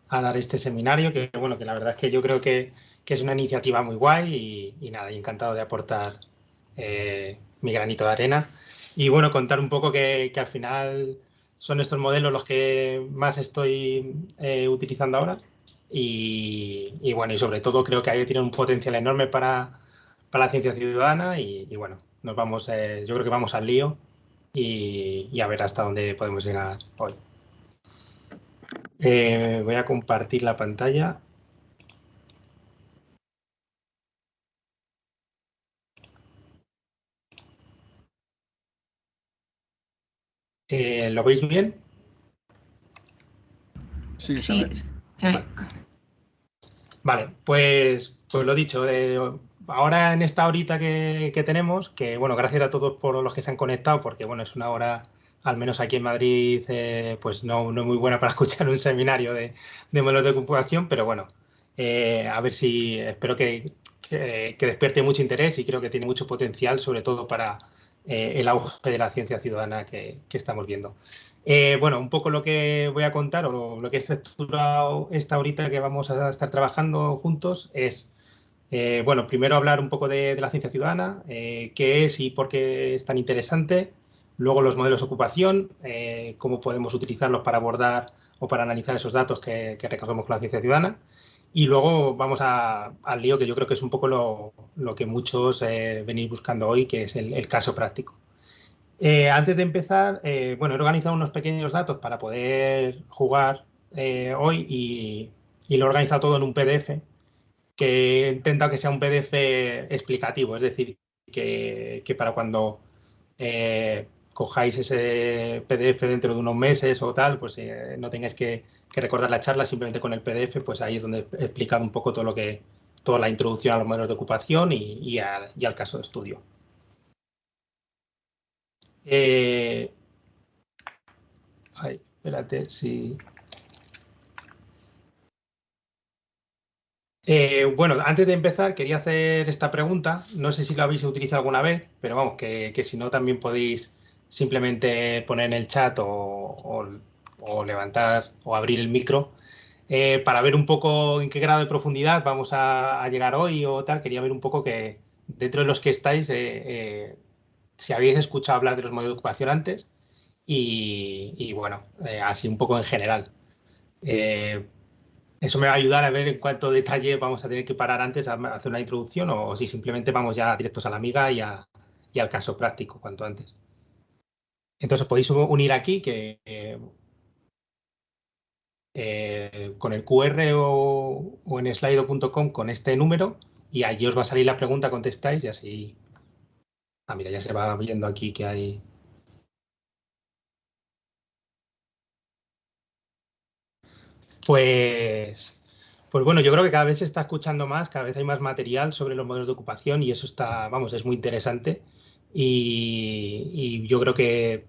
a dar este seminario, que bueno, que la verdad es que yo creo que es una iniciativa muy guay y nada, y encantado de aportar mi granito de arena. Y bueno, contar un poco que al final son estos modelos los que más estoy utilizando ahora. Y bueno, y sobre todo creo que ahí tiene un potencial enorme para la ciencia ciudadana y bueno, nos vamos, yo creo que vamos al lío y a ver hasta dónde podemos llegar hoy. Voy a compartir la pantalla. ¿Lo veis bien? Sí, se Sí, ve. se ve. Vale, vale, pues lo dicho, ahora en esta horita que tenemos, que bueno, gracias a todos por los que se han conectado, porque bueno, es una hora, al menos aquí en Madrid, pues no es muy buena para escuchar un seminario de modelos de computación, pero bueno, a ver si, espero que despierte mucho interés y creo que tiene mucho potencial, sobre todo para el auge de la ciencia ciudadana que estamos viendo. Bueno, un poco lo que voy a contar o lo que he estructurado esta horita que vamos a estar trabajando juntos es, bueno, primero hablar un poco de la ciencia ciudadana, qué es y por qué es tan interesante, luego los modelos de ocupación, cómo podemos utilizarlos para abordar o para analizar esos datos que recogemos con la ciencia ciudadana, y luego vamos al lío que yo creo que es un poco lo que muchos venís buscando hoy, que es el caso práctico. Antes de empezar, bueno, he organizado unos pequeños datos para poder jugar hoy y lo he organizado todo en un PDF que he intentado que sea un PDF explicativo, es decir, que para cuando cojáis ese PDF dentro de unos meses o tal, pues no tengáis que recordar la charla, simplemente con el PDF, pues ahí es donde he explicado un poco toda la introducción a los modelos de ocupación y al caso de estudio. Eh, Ay, espérate, sí. Bueno, antes de empezar, quería hacer esta pregunta. No sé si la habéis utilizado alguna vez, pero vamos, que si no, también podéis simplemente poner en el chat o levantar o abrir el micro para ver un poco en qué grado de profundidad vamos a llegar hoy o tal. Quería ver un poco que dentro de los que estáis, si habéis escuchado hablar de los modelos de ocupación antes y bueno, así un poco en general. Eh, Eso me va a ayudar a ver en cuánto detalle vamos a tener que parar antes a hacer una introducción o si simplemente vamos ya directos a la amiga y al caso práctico cuanto antes. Entonces os podéis unir aquí con el QR o en slido.com con este número y allí os va a salir la pregunta, contestáis y así. Ah, mira, ya se va viendo aquí que hay. Pues, pues bueno, yo creo que cada vez se está escuchando más, cada vez hay más material sobre los modelos de ocupación y eso está, vamos, es muy interesante y yo creo que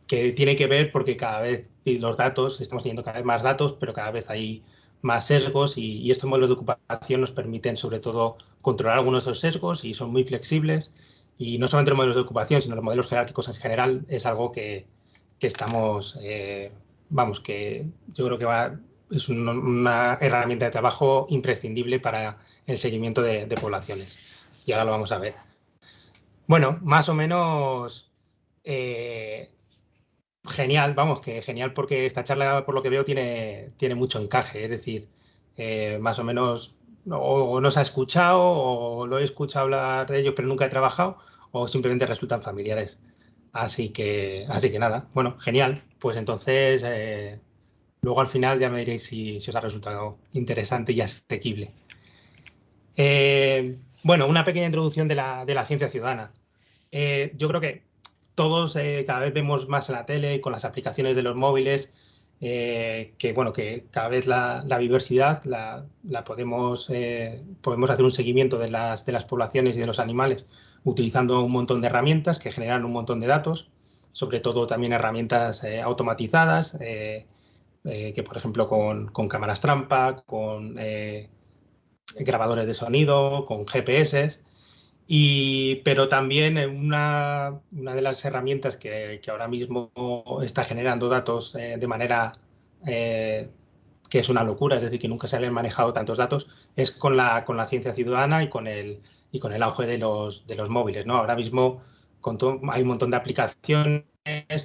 tiene que ver porque cada vez los datos, estamos teniendo cada vez más datos, pero cada vez hay más sesgos y estos modelos de ocupación nos permiten sobre todo controlar algunos de esos sesgos y son muy flexibles y no solamente los modelos de ocupación, sino los modelos jerárquicos en general es algo que estamos, vamos, que yo creo que es una herramienta de trabajo imprescindible para el seguimiento de poblaciones. Y ahora lo vamos a ver. Bueno, más o menos genial, vamos, que genial porque esta charla, por lo que veo, tiene mucho encaje. Es decir, más o menos o no se ha escuchado o lo he escuchado hablar de ellos, pero nunca he trabajado o simplemente resultan familiares. Así que nada, bueno, genial. Pues entonces, luego al final ya me diréis si os ha resultado interesante y asequible. Bueno, una pequeña introducción de la ciencia ciudadana. Yo creo que todos cada vez vemos más en la tele y con las aplicaciones de los móviles que, bueno, que cada vez la diversidad la podemos hacer un seguimiento de las poblaciones y de los animales utilizando un montón de herramientas que generan un montón de datos, sobre todo también herramientas automatizadas, que por ejemplo con cámaras trampa, con grabadores de sonido, con GPS. Pero también una de las herramientas que ahora mismo está generando datos de manera que es una locura, es decir, que nunca se habían manejado tantos datos, es con la ciencia ciudadana y con el auge de los móviles, ¿no? Ahora mismo hay un montón de aplicaciones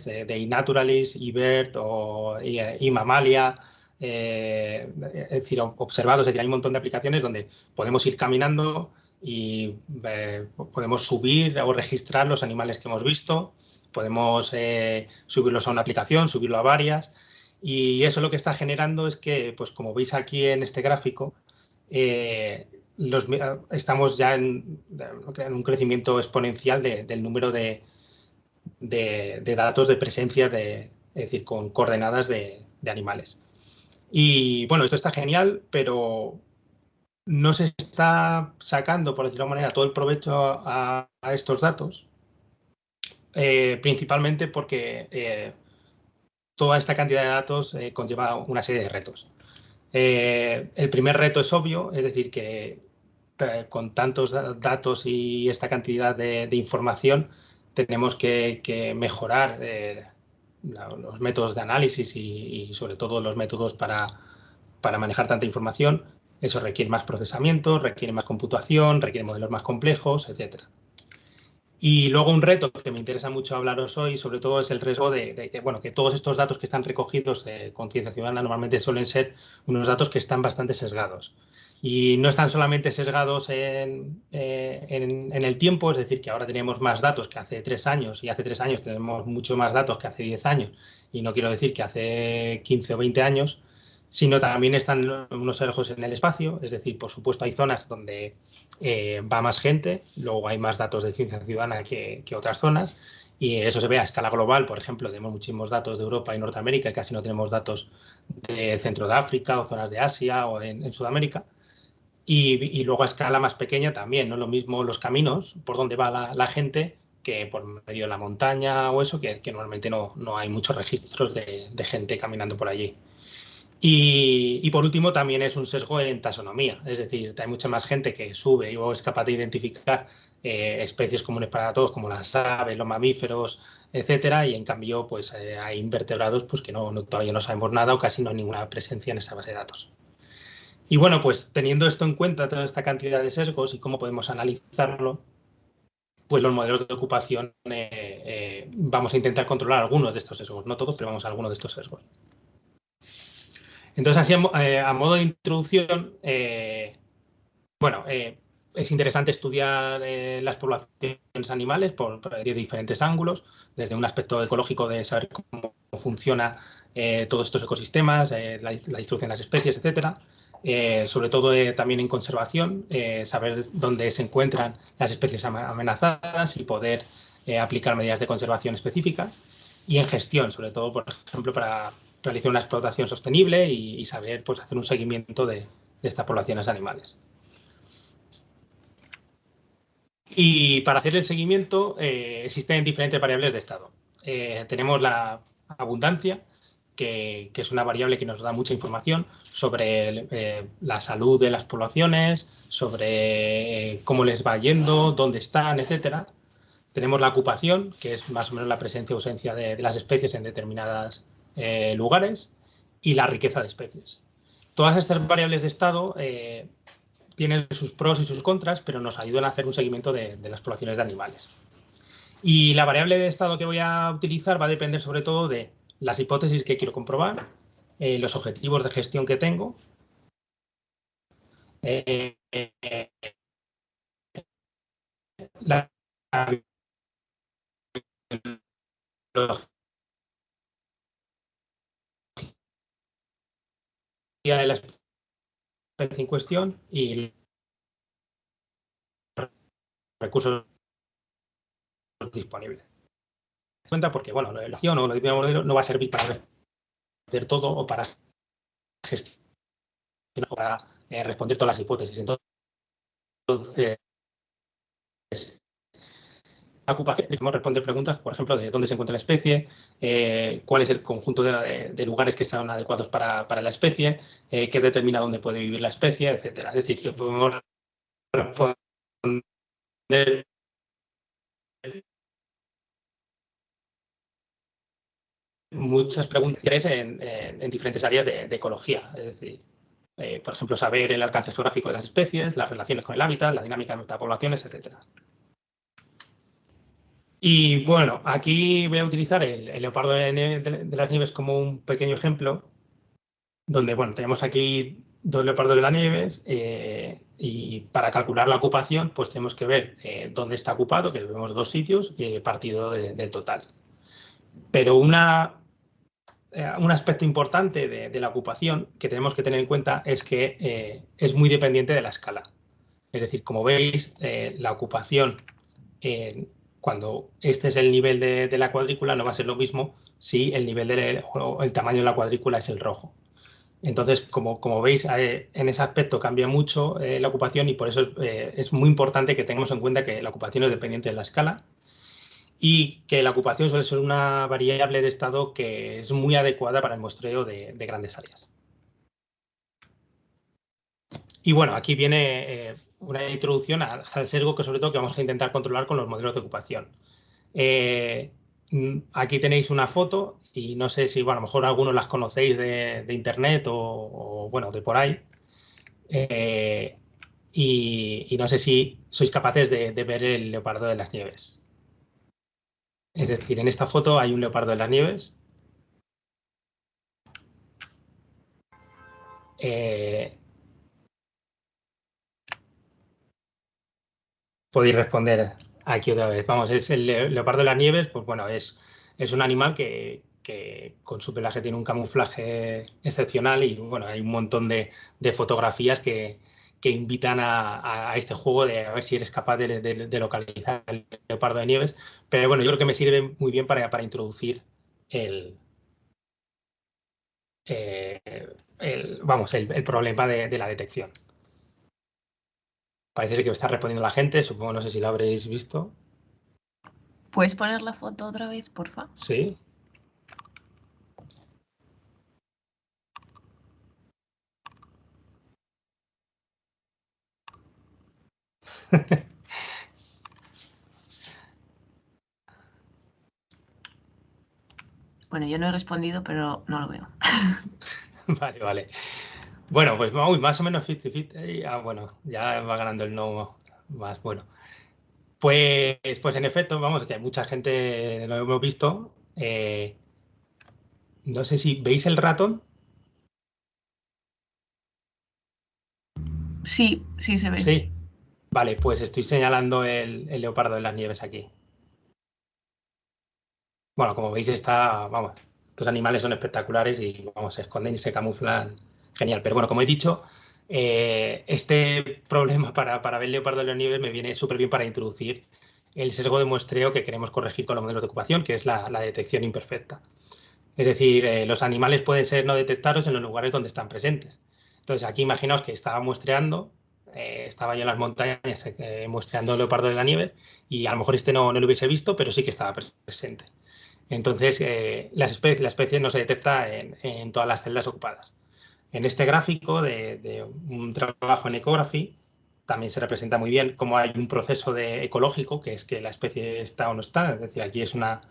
de iNaturalist, eBird o iMamalia, es decir, observados, es decir, hay un montón de aplicaciones donde podemos ir caminando y podemos subir o registrar los animales que hemos visto, podemos subirlos a una aplicación, subirlo a varias, y eso lo que está generando es que, pues como veis aquí en este gráfico, estamos ya en un crecimiento exponencial del número de datos de presencia, es decir, con coordenadas de animales. Y bueno, esto está genial, pero no se está sacando, por decirlo de alguna manera, todo el provecho a estos datos, principalmente porque toda esta cantidad de datos conlleva una serie de retos. El primer reto es obvio, es decir, que con tantos datos y esta cantidad de información tenemos que mejorar los métodos de análisis y sobre todo los métodos para manejar tanta información. Eso requiere más procesamiento, requiere más computación, requiere modelos más complejos, etcétera. Y luego un reto que me interesa mucho hablaros hoy, sobre todo, es el riesgo de que, bueno, que todos estos datos que están recogidos con ciencia ciudadana normalmente suelen ser unos datos que están bastante sesgados. Y no están solamente sesgados en el tiempo, es decir, que ahora tenemos más datos que hace 3 años y hace 3 años tenemos mucho más datos que hace 10 años, y no quiero decir que hace 15 o 20 años, sino también están unos sesgos en el espacio, es decir, por supuesto hay zonas donde va más gente, luego hay más datos de ciencia ciudadana que otras zonas, y eso se ve a escala global. Por ejemplo, tenemos muchísimos datos de Europa y Norteamérica, y casi no tenemos datos de centro de África o zonas de Asia o en Sudamérica. Y luego a escala más pequeña también, no lo mismo los caminos por donde va la gente que por medio de la montaña o eso, que normalmente no hay muchos registros de gente caminando por allí. Y por último, también es un sesgo en taxonomía, es decir, hay mucha más gente que sube o es capaz de identificar especies comunes para todos, como las aves, los mamíferos, etcétera, y en cambio, pues hay invertebrados pues, que todavía no sabemos nada o casi no hay ninguna presencia en esa base de datos. Y bueno, pues teniendo esto en cuenta, toda esta cantidad de sesgos y cómo podemos analizarlo, pues los modelos de ocupación vamos a intentar controlar algunos de estos sesgos, no todos, pero vamos a algunos de estos sesgos. Entonces, así a modo de introducción, bueno, es interesante estudiar las poblaciones animales de diferentes ángulos, desde un aspecto ecológico de saber cómo funciona todos estos ecosistemas, la distribución de las especies, etcétera. Sobre todo también en conservación, saber dónde se encuentran las especies amenazadas y poder aplicar medidas de conservación específicas. Y en gestión, sobre todo, por ejemplo, para realizar una explotación sostenible y saber pues, hacer un seguimiento de estas poblaciones animales. Y para hacer el seguimiento existen diferentes variables de estado. Tenemos la abundancia, que es una variable que nos da mucha información sobre la salud de las poblaciones, sobre cómo les va yendo, dónde están, etcétera. Tenemos la ocupación, que es más o menos la presencia o ausencia de las especies en determinados lugares, y la riqueza de especies. Todas estas variables de estado tienen sus pros y sus contras, pero nos ayudan a hacer un seguimiento de las poblaciones de animales. Y la variable de estado que voy a utilizar va a depender sobre todo de las hipótesis que quiero comprobar, los objetivos de gestión que tengo, la biología de la especie en cuestión y los recursos disponibles. Cuenta porque, bueno, la elección o la modelo no va a servir para hacer todo o para gestionar o para responder todas las hipótesis. Entonces, la ocupación, podemos responder preguntas, por ejemplo, de dónde se encuentra la especie, cuál es el conjunto de lugares que están adecuados para la especie, qué determina dónde puede vivir la especie, etcétera. Es decir, que podemos responder muchas preguntas en diferentes áreas de ecología. Es decir, por ejemplo, saber el alcance geográfico de las especies, las relaciones con el hábitat, la dinámica de metapoblaciones, etcétera. Y bueno, aquí voy a utilizar el leopardo de las nieves como un pequeño ejemplo, donde bueno, tenemos aquí dos leopardos de las nieves y para calcular la ocupación pues tenemos que ver dónde está ocupado, que vemos dos sitios, partido del total. Pero un aspecto importante de la ocupación que tenemos que tener en cuenta es que es muy dependiente de la escala. Es decir, como veis, la ocupación, cuando este es el nivel de la cuadrícula, no va a ser lo mismo si el nivel o el tamaño de la cuadrícula es el rojo. Entonces, como veis, en ese aspecto cambia mucho la ocupación y por eso es muy importante que tengamos en cuenta que la ocupación es dependiente de la escala y que la ocupación suele ser una variable de estado que es muy adecuada para el muestreo de grandes áreas. Y bueno, aquí viene una introducción al sesgo que sobre todo que vamos a intentar controlar con los modelos de ocupación. Aquí tenéis una foto y no sé si, bueno, a lo mejor algunos las conocéis de internet o, bueno, de por ahí. Y no sé si sois capaces de ver el leopardo de las nieves. Es decir, en esta foto hay un leopardo de las nieves. Podéis responder aquí otra vez. Vamos, es el leopardo de las nieves, pues bueno, es un animal que con su pelaje tiene un camuflaje excepcional y bueno, hay un montón de fotografías que invitan a este juego de a ver si eres capaz de localizar el leopardo de nieves. Pero bueno, yo creo que me sirve muy bien para introducir el, eh, el problema de la detección. Parece que me está respondiendo la gente, supongo, no sé si lo habréis visto. ¿Puedes poner la foto otra vez, porfa? Sí. Bueno, yo no he respondido, pero no lo veo. Vale, vale. Bueno, pues más o menos 50-50. Bueno, ya va ganando el no más bueno. Pues en efecto, vamos, que hay mucha gente, lo hemos visto. No sé si veis el ratón. Sí, sí se ve. Sí. Vale, pues estoy señalando el leopardo de las nieves aquí. Bueno, como veis vamos, estos animales son espectaculares y vamos, se esconden y se camuflan. Genial. Pero bueno, como he dicho, este problema para ver el leopardo de las nieves me viene súper bien para introducir el sesgo de muestreo que queremos corregir con los modelos de ocupación, que es la detección imperfecta. Es decir, los animales pueden ser no detectados en los lugares donde están presentes. Entonces, aquí imaginaos que estaba muestreando, estaba yo en las montañas muestreando el leopardo de la nieve y a lo mejor no lo hubiese visto, pero sí que estaba presente. Entonces, la especie no se detecta en todas las celdas ocupadas. En este gráfico de un trabajo en Ecography también se representa muy bien cómo hay un proceso ecológico, que es que la especie está o no está. Es decir, aquí es una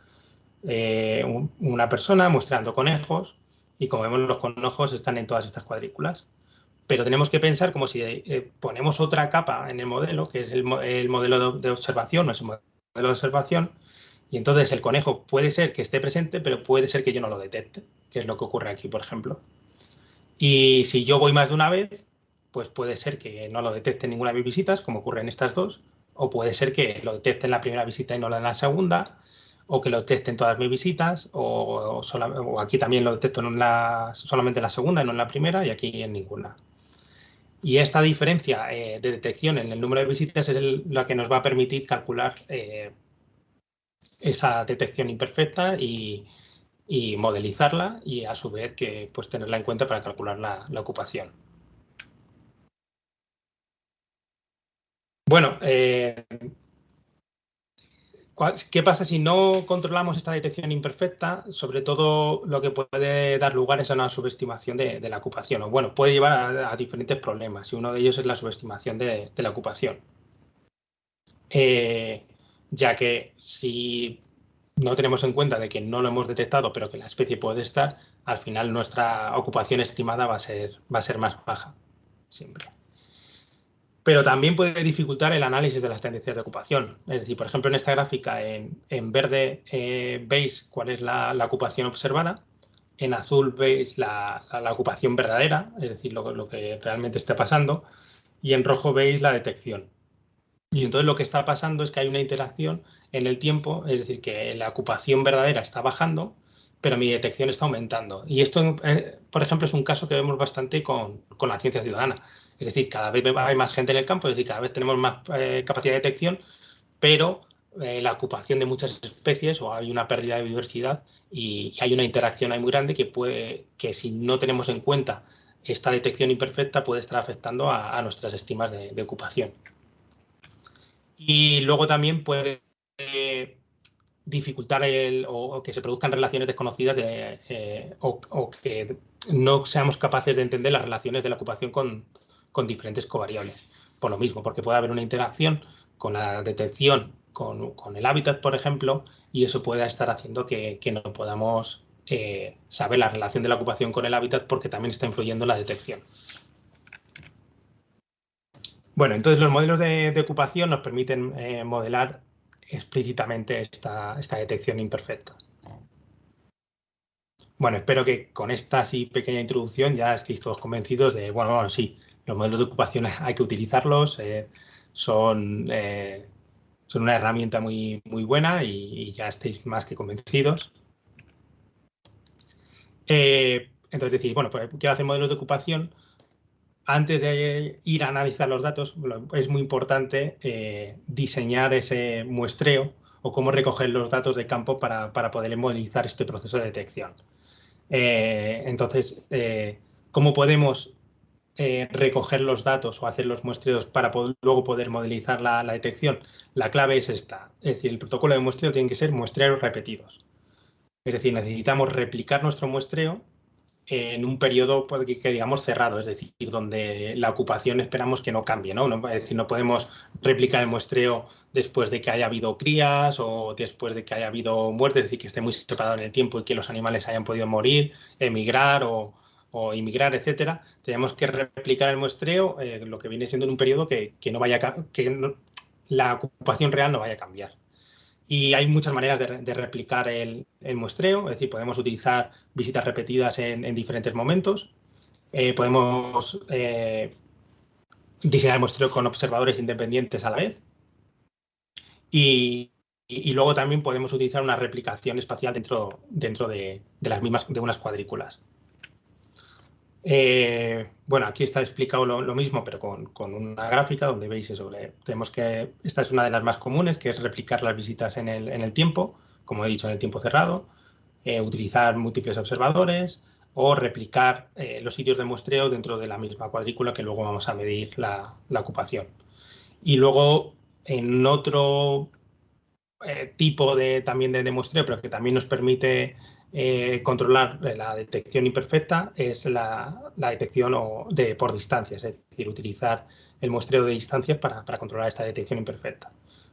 persona mostrando conejos y como vemos los conejos están en todas estas cuadrículas. Pero tenemos que pensar como si ponemos otra capa en el modelo, que es el modelo de observación, no es el modelo de observación, y entonces el conejo puede ser que esté presente, pero puede ser que yo no lo detecte, que es lo que ocurre aquí, por ejemplo. Y si yo voy más de una vez, pues puede ser que no lo detecte en ninguna de mis visitas, como ocurre en estas dos, o puede ser que lo detecte en la primera visita y no en la segunda, o que lo detecte en todas mis visitas, o aquí también lo detecto solamente en la segunda y no en la primera, y aquí en ninguna. Y esta diferencia de detección en el número de visitas es la que nos va a permitir calcular esa detección imperfecta y modelizarla y a su vez que pues tenerla en cuenta para calcular la ocupación. Bueno, ¿qué pasa si no controlamos esta detección imperfecta? Sobre todo lo que puede dar lugar es a una subestimación de la ocupación. O bueno, puede llevar a diferentes problemas y uno de ellos es la subestimación de la ocupación. Ya que si no tenemos en cuenta de que no lo hemos detectado, pero que la especie puede estar, al final nuestra ocupación estimada va a ser más baja, siempre. Pero también puede dificultar el análisis de las tendencias de ocupación. Es decir, por ejemplo, en esta gráfica, en verde veis cuál es la ocupación observada, en azul veis la ocupación verdadera, es decir, lo que realmente está pasando, y en rojo veis la detección. Y entonces lo que está pasando es que hay una interacción en el tiempo, es decir, que la ocupación verdadera está bajando, pero mi detección está aumentando. Y esto, por ejemplo, es un caso que vemos bastante con la ciencia ciudadana. Es decir, cada vez hay más gente en el campo, es decir, cada vez tenemos más capacidad de detección, pero la ocupación de muchas especies o hay una pérdida de biodiversidad y hay una interacción ahí muy grande que si no tenemos en cuenta esta detección imperfecta puede estar afectando a nuestras estimas de ocupación. Y luego también puede dificultar o que se produzcan relaciones desconocidas o que no seamos capaces de entender las relaciones de la ocupación con diferentes covariables. Por lo mismo, porque puede haber una interacción con la detección, con el hábitat, por ejemplo, y eso pueda estar haciendo que no podamos saber la relación de la ocupación con el hábitat porque también está influyendo la detección. Bueno, entonces los modelos de ocupación nos permiten modelar explícitamente esta detección imperfecta. Bueno, espero que con esta así pequeña introducción ya estéis todos convencidos de, bueno, sí, los modelos de ocupación hay que utilizarlos, son una herramienta muy, muy buena y ya estéis más que convencidos. Entonces decir, bueno, pues quiero hacer modelos de ocupación. Antes de ir a analizar los datos, es muy importante diseñar ese muestreo o cómo recoger los datos de campo para poder modelizar este proceso de detección. Entonces, ¿cómo podemos recoger los datos o hacer los muestreos para luego poder modelizar la detección? La clave es esta. Es decir, el protocolo de muestreo tiene que ser muestreos repetidos. Es decir, necesitamos replicar nuestro muestreo en un periodo que digamos cerrado, es decir, donde la ocupación esperamos que no cambie, ¿no? Es decir, no podemos replicar el muestreo después de que haya habido crías o después de que haya habido muerte, es decir, que esté muy separado en el tiempo y que los animales hayan podido morir, emigrar o inmigrar, etcétera. Tenemos que replicar el muestreo, lo que viene siendo en un periodo que no vaya la ocupación real no vaya a cambiar. Y hay muchas maneras de replicar el muestreo, es decir, podemos utilizar visitas repetidas en diferentes momentos, podemos diseñar el muestreo con observadores independientes a la vez y luego también podemos utilizar una replicación espacial dentro de las mismas, de unas cuadrículas. Bueno, aquí está explicado lo mismo, pero con una gráfica donde veis eso. Tenemos que, esta es una de las más comunes, que es replicar las visitas en el tiempo, como he dicho, en el tiempo cerrado, utilizar múltiples observadores o replicar los sitios de muestreo dentro de la misma cuadrícula que luego vamos a medir la ocupación. Y luego, en otro tipo también de muestreo, pero que también nos permite controlar la detección imperfecta, es la detección por distancias, es decir, utilizar el muestreo de distancias para controlar esta detección imperfecta.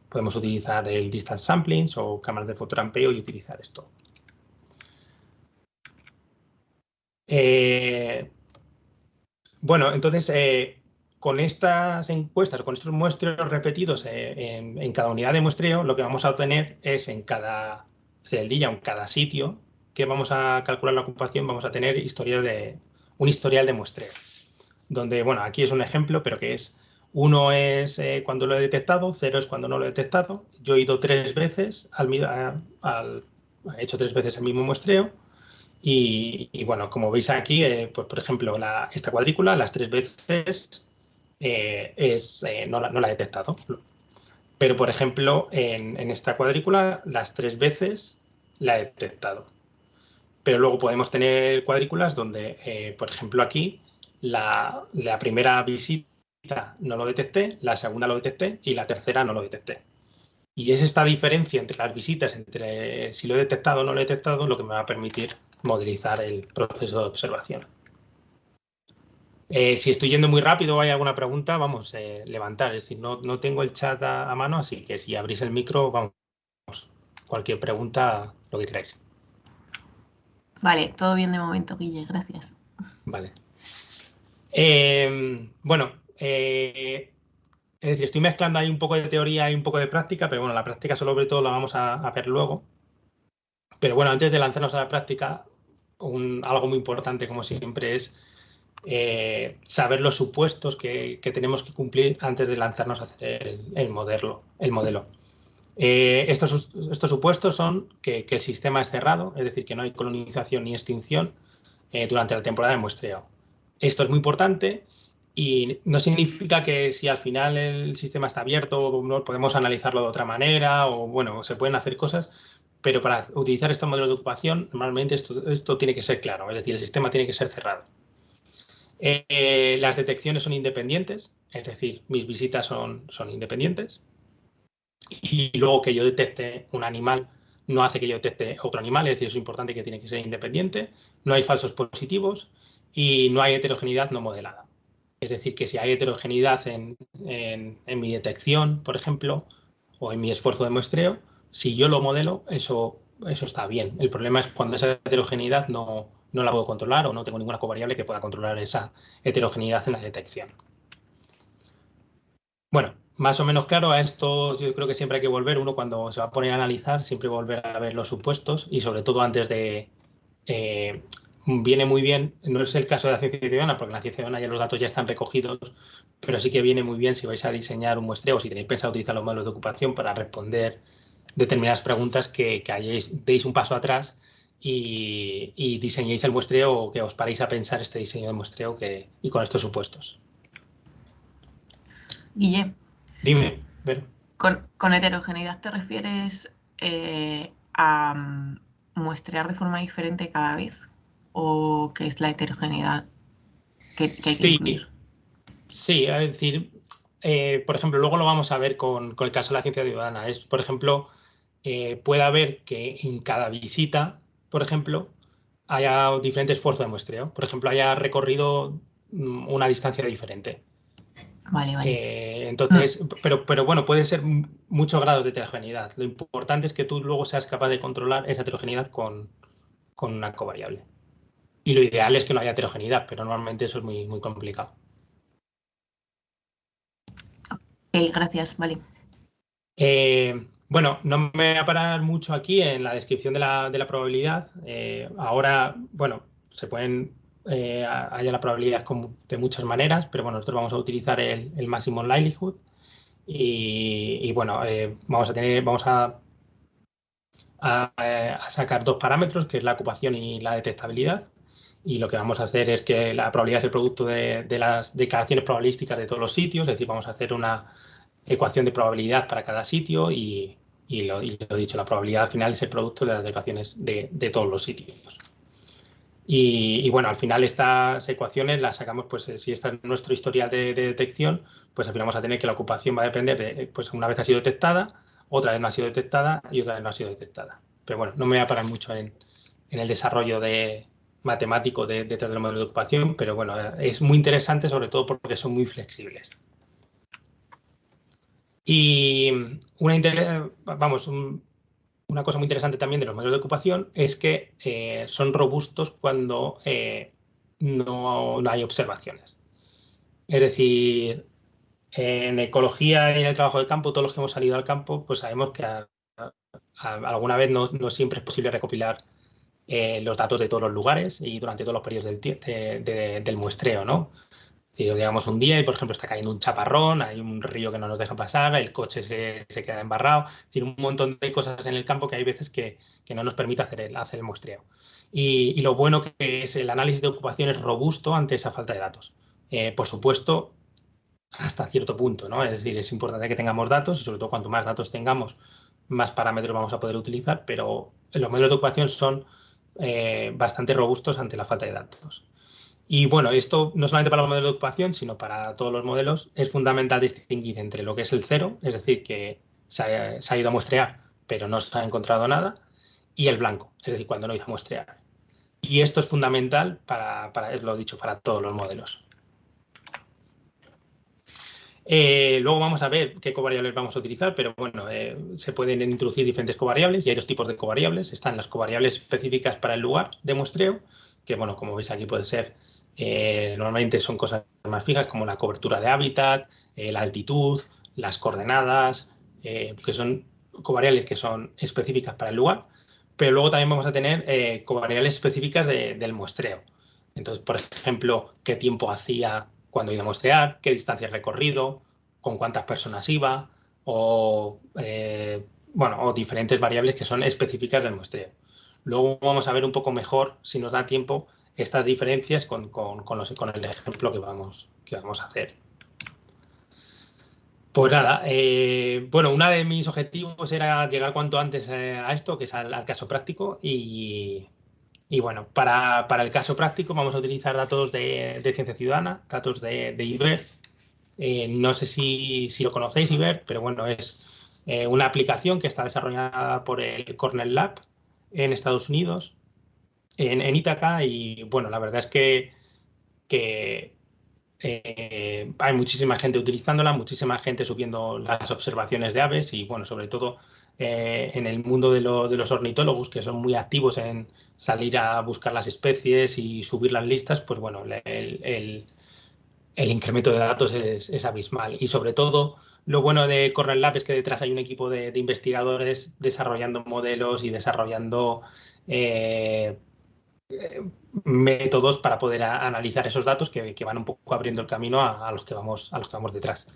Podemos utilizar el distance sampling o cámaras de fotorampeo y utilizar esto. Bueno, entonces, con estas encuestas, con estos muestreos repetidos en cada unidad de muestreo, lo que vamos a obtener es en cada celdilla, en cada sitio que vamos a calcular la ocupación, vamos a tener un historial de muestreo. Donde, bueno, aquí es un ejemplo, pero que es 1 es cuando lo he detectado, 0 es cuando no lo he detectado. Yo he ido 3 veces, he hecho 3 veces el mismo muestreo. Y bueno, como veis aquí, pues por ejemplo, esta cuadrícula, las 3 veces no la he detectado. Pero, por ejemplo, en esta cuadrícula, las 3 veces la he detectado. Pero luego podemos tener cuadrículas donde, por ejemplo, aquí, la primera visita no lo detecté, la segunda lo detecté y la tercera no lo detecté. Y es esta diferencia entre las visitas, entre si lo he detectado o no lo he detectado, lo que me va a permitir modelizar el proceso de observación. Si estoy yendo muy rápido o hay alguna pregunta, vamos a levantar. Es decir, no tengo el chat a mano, así que si abrís el micro, vamos. cualquier pregunta, lo que queráis. Vale, todo bien de momento, Guille, gracias. Vale. Bueno, es decir, estoy mezclando ahí un poco de teoría y un poco de práctica, pero bueno, la práctica sobre todo la vamos a ver luego. Pero bueno, antes de lanzarnos a la práctica, algo muy importante, como siempre, es saber los supuestos que tenemos que cumplir antes de lanzarnos a hacer el modelo. Estos supuestos son que el sistema es cerrado, es decir, que no hay colonización ni extinción durante la temporada de muestreo. Esto es muy importante y no significa que si al final el sistema está abierto no podemos analizarlo de otra manera o, bueno, se pueden hacer cosas, pero para utilizar estos modelos de ocupación normalmente esto tiene que ser claro, es decir, el sistema tiene que ser cerrado. Las detecciones son independientes, es decir, mis visitas son independientes. Y luego que yo detecte un animal no hace que yo detecte otro animal, es decir, es importante que tiene que ser independiente, no hay falsos positivos y no hay heterogeneidad no modelada. Es decir, que si hay heterogeneidad en mi detección, por ejemplo, o en mi esfuerzo de muestreo, si yo lo modelo, eso está bien. El problema es cuando esa heterogeneidad no la puedo controlar o no tengo ninguna covariable que pueda controlar esa heterogeneidad en la detección. Bueno, más o menos claro, a esto yo creo que siempre hay que volver, uno cuando se va a poner a analizar, siempre volver a ver los supuestos y sobre todo antes de... viene muy bien, no es el caso de la ciencia ciudadana, porque en la ciencia ciudadana ya los datos ya están recogidos, pero sí que viene muy bien si vais a diseñar un muestreo, si tenéis pensado utilizar los modelos de ocupación para responder determinadas preguntas que deis un paso atrás y diseñéis el muestreo o que os paréis a pensar este diseño de muestreo y con estos supuestos. Guille, Dime, ver. ¿con heterogeneidad te refieres a muestrear de forma diferente cada vez? ¿O qué es la heterogeneidad que hay que Sí, incluir? sí, es decir, por ejemplo, luego lo vamos a ver con el caso de la ciencia ciudadana. Es, por ejemplo, puede haber que en cada visita, por ejemplo, haya diferente esfuerzo de muestreo. Por ejemplo, haya recorrido una distancia diferente. Vale, vale. Entonces, pero bueno, puede ser muchos grados de heterogeneidad. Lo importante es que tú luego seas capaz de controlar esa heterogeneidad con una covariable. Y lo ideal es que no haya heterogeneidad, pero normalmente eso es muy, muy complicado. Ok, gracias, vale. Bueno, no me voy a parar mucho aquí en la descripción de la probabilidad. Ahora, bueno, se pueden haya la probabilidad de muchas maneras, pero bueno, nosotros vamos a utilizar el maximum likelihood y bueno, vamos a sacar dos parámetros, que es la ocupación y la detectabilidad. Y lo que vamos a hacer es que la probabilidad es el producto de las declaraciones probabilísticas de todos los sitios, es decir, vamos a hacer una ecuación de probabilidad para cada sitio y lo dicho, la probabilidad al final es el producto de las declaraciones de todos los sitios. Y bueno, al final estas ecuaciones las sacamos, pues si está en nuestro historial de detección, pues al final vamos a tener que la ocupación va a depender de, pues una vez ha sido detectada, otra vez no ha sido detectada y otra vez no ha sido detectada. Pero bueno, no me voy a parar mucho en el desarrollo matemático detrás del modelo de ocupación, pero bueno, es muy interesante sobre todo porque son muy flexibles. Y una cosa muy interesante también de los modelos de ocupación es que son robustos cuando no hay observaciones. Es decir, en ecología y en el trabajo de campo, todos los que hemos salido al campo, pues sabemos que alguna vez no siempre es posible recopilar los datos de todos los lugares y durante todos los periodos del muestreo, ¿no? Si digamos un día y, por ejemplo, está cayendo un chaparrón, hay un río que no nos deja pasar, el coche se queda embarrado, tiene un montón de cosas en el campo que hay veces que no nos permite hacer el muestreo. Y lo bueno que es el análisis de ocupación es robusto ante esa falta de datos. Por supuesto, hasta cierto punto, ¿no? Es decir, es importante que tengamos datos y sobre todo cuanto más datos tengamos, más parámetros vamos a poder utilizar, pero los modelos de ocupación son bastante robustos ante la falta de datos. Y bueno, esto no solamente para los modelos de ocupación, sino para todos los modelos, es fundamental distinguir entre lo que es el cero, es decir, que se ha ido a muestrear, pero no se ha encontrado nada, y el blanco, es decir, cuando no hizo muestrear. Y esto es fundamental es lo dicho, para todos los modelos. Luego vamos a ver qué covariables vamos a utilizar, pero bueno, se pueden introducir diferentes covariables y hay dos tipos de covariables. Están las covariables específicas para el lugar de muestreo, que bueno, como veis aquí puede ser, normalmente son cosas más fijas como la cobertura de hábitat, la altitud, las coordenadas, que son covariables que son específicas para el lugar, pero luego también vamos a tener covariables específicas del muestreo. Entonces, por ejemplo, qué tiempo hacía cuando iba a muestrear, qué distancia he recorrido, con cuántas personas iba, o, bueno, o diferentes variables que son específicas del muestreo. Luego vamos a ver un poco mejor, si nos da tiempo, estas diferencias con el ejemplo que vamos a hacer. Pues nada, bueno, uno de mis objetivos era llegar cuanto antes a esto, que es al caso práctico, y bueno, para el caso práctico vamos a utilizar datos de ciencia ciudadana, datos de IBER. No sé si lo conocéis, IBER, pero bueno, es una aplicación que está desarrollada por el Cornell Lab en Estados Unidos, en Ítaca, y bueno, la verdad es que hay muchísima gente utilizándola, muchísima gente subiendo las observaciones de aves y, bueno, sobre todo en el mundo de los ornitólogos, que son muy activos en salir a buscar las especies y subir las listas, pues bueno, el incremento de datos es abismal. Y sobre todo, lo bueno de Cornell Lab es que detrás hay un equipo de investigadores desarrollando modelos y desarrollando eh, métodos para poder analizar esos datos que van un poco abriendo el camino a los que vamos detrás.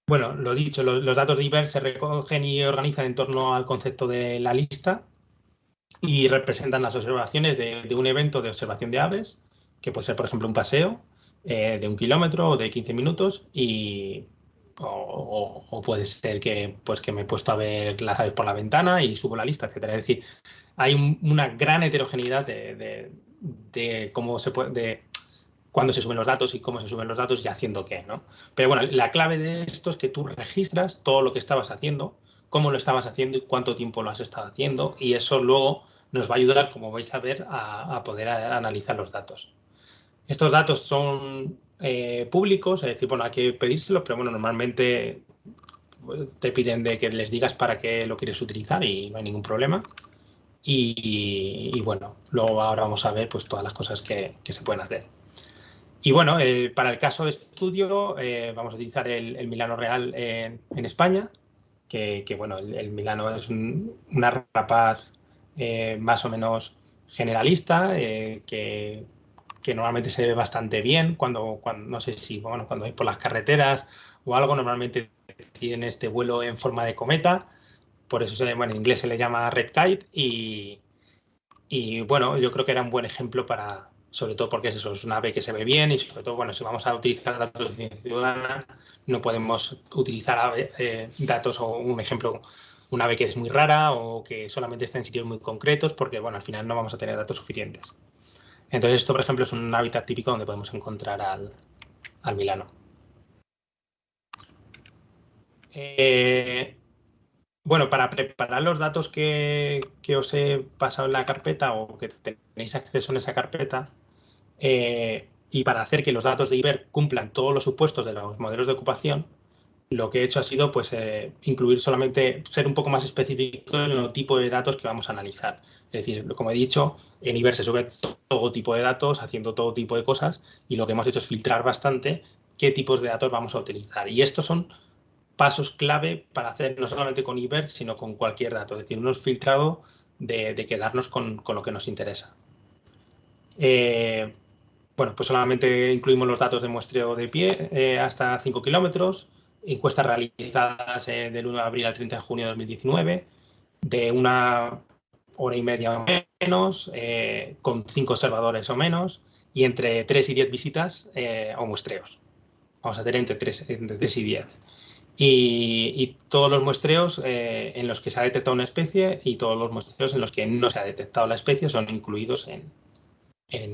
Bueno, lo dicho, los datos de IBER se recogen y organizan en torno al concepto de la lista y representan las observaciones de un evento de observación de aves, que puede ser, por ejemplo, un paseo de 1 kilómetro o de 15 minutos o puede ser pues, que me he puesto a ver las aves por la ventana y subo la lista, etcétera. Es decir, hay una gran heterogeneidad de cómo se puede, de cuándo se suben los datos y cómo se suben los datos y haciendo qué, ¿no? Pero bueno, la clave de esto es que tú registras todo lo que estabas haciendo, cómo lo estabas haciendo y cuánto tiempo lo has estado haciendo, y eso luego nos va a ayudar, como vais a ver, a poder analizar los datos. Estos datos son públicos, es decir, bueno, hay que pedírselos, pero bueno, normalmente te piden de que les digas para qué lo quieres utilizar y no hay ningún problema. Y bueno, luego ahora vamos a ver pues todas las cosas que se pueden hacer. Y bueno, para el caso de estudio vamos a utilizar el Milano Real en España, que bueno, el Milano es una rapaz más o menos generalista, que normalmente se ve bastante bien no sé si, bueno, cuando vais por las carreteras o algo, normalmente tienen este vuelo en forma de cometa, por eso bueno, en inglés se le llama red kite y bueno, yo creo que era un buen ejemplo sobre todo porque es una ave que se ve bien y sobre todo, bueno, si vamos a utilizar datos de ciencia ciudadana, no podemos utilizar datos o un ejemplo, una ave que es muy rara o que solamente está en sitios muy concretos porque, bueno, al final no vamos a tener datos suficientes. Entonces, esto, por ejemplo, es un hábitat típico donde podemos encontrar al milano. Bueno, para preparar los datos que os he pasado en la carpeta o que tenéis acceso en esa carpeta, y para hacer que los datos de IBER cumplan todos los supuestos de los modelos de ocupación, lo que he hecho ha sido pues, incluir solamente, ser un poco más específico en el tipo de datos que vamos a analizar. Es decir, como he dicho, en IBER se sube todo tipo de datos, haciendo todo tipo de cosas, y lo que hemos hecho es filtrar bastante qué tipos de datos vamos a utilizar. Y estos son pasos clave para hacer no solamente con IBER, sino con cualquier dato. Es decir, un filtrado de quedarnos con lo que nos interesa. Bueno, pues solamente incluimos los datos de muestreo de pie hasta 5 kilómetros, encuestas realizadas del 1 de abril al 30 de junio de 2019, de 1 hora y media o menos, con 5 observadores o menos, y entre 3 y 10 visitas o muestreos. Vamos a tener entre 3 y 10. Y todos los muestreos en los que se ha detectado una especie y todos los muestreos en los que no se ha detectado la especie son incluidos en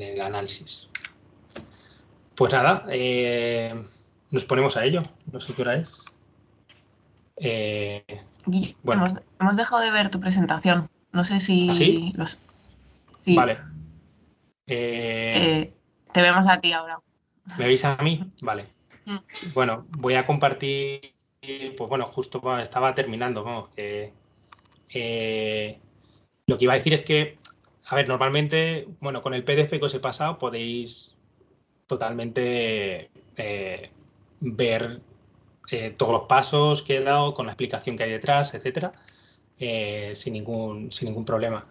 el análisis. Pues nada, nos ponemos a ello. No sé qué hora es. Guille, Bueno, hemos dejado de ver tu presentación. No sé ¿sí? si Sí. Vale. Te vemos a ti ahora. ¿Me veis a mí? Vale. Mm. Bueno, voy a compartir, pues bueno, justo estaba terminando, vamos, que lo que iba a decir es que, a ver, normalmente, bueno, con el PDF que os he pasado podéis totalmente ver todos los pasos que he dado con la explicación que hay detrás, etcétera, sin ningún problema.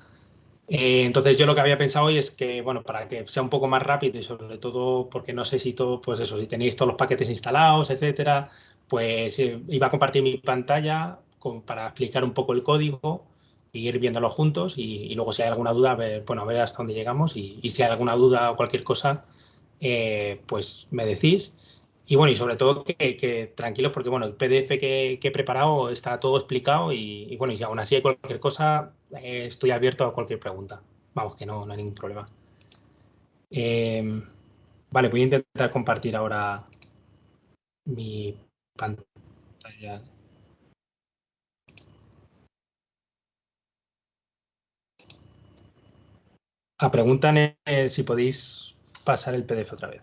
Entonces yo lo que había pensado hoy es que, bueno, para que sea un poco más rápido y sobre todo porque no sé si todo, pues eso, si tenéis todos los paquetes instalados, etcétera, pues iba a compartir mi pantalla para explicar un poco el código e ir viéndolo juntos y luego si hay alguna duda, a ver hasta dónde llegamos y si hay alguna duda o cualquier cosa, pues me decís. Y bueno, y sobre todo que tranquilos porque bueno, el PDF que he preparado está todo explicado y bueno, y si aún así hay cualquier cosa, estoy abierto a cualquier pregunta. Vamos, que no hay ningún problema. Vale, voy a intentar compartir ahora mi pantalla. Preguntan si podéis pasar el PDF otra vez.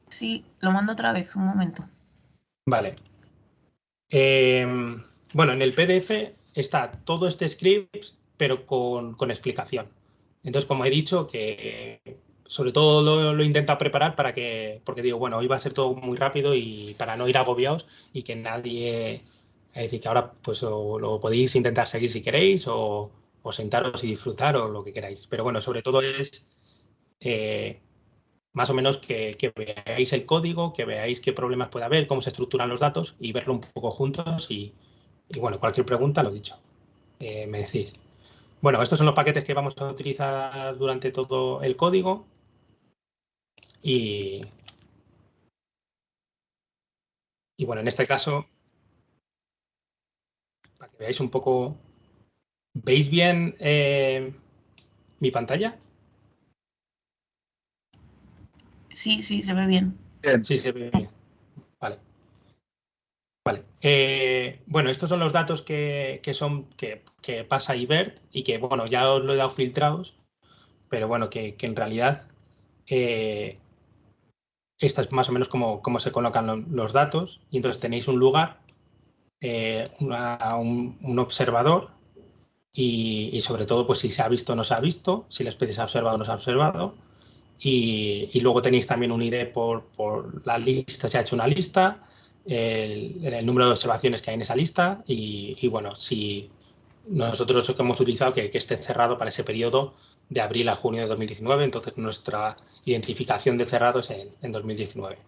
Sí, lo mando otra vez, un momento. Vale. Bueno, en el PDF está todo este script, pero con explicación. Entonces, como he dicho, que sobre todo lo he intentado preparar porque digo, bueno, hoy va a ser todo muy rápido y para no ir agobiados y que nadie, es decir, que ahora pues lo podéis intentar seguir si queréis o sentaros y disfrutar o lo que queráis. Pero bueno, sobre todo es eh, más o menos que veáis el código, que veáis qué problemas puede haber, cómo se estructuran los datos y verlo un poco juntos y bueno, cualquier pregunta, lo dicho, me decís. Bueno, estos son los paquetes que vamos a utilizar durante todo el código y, y bueno, en este caso, para que veáis un poco, ¿veis bien mi pantalla? Sí, sí, se ve bien. Bien. Sí, se ve bien. Vale. Vale. Bueno, estos son los datos que pasa IBERT y que, bueno, ya os lo he dado filtrados, pero bueno, que en realidad esta es más o menos cómo se colocan los datos y entonces tenéis un lugar, un observador y sobre todo pues si se ha visto o no se ha visto, si la especie se ha observado o no se ha observado y luego tenéis también un ID por la lista, se ha hecho una lista, el número de observaciones que hay en esa lista y bueno, si nosotros hemos utilizado que esté cerrado para ese periodo de abril a junio de 2019, entonces nuestra identificación de cerrado es en 2019.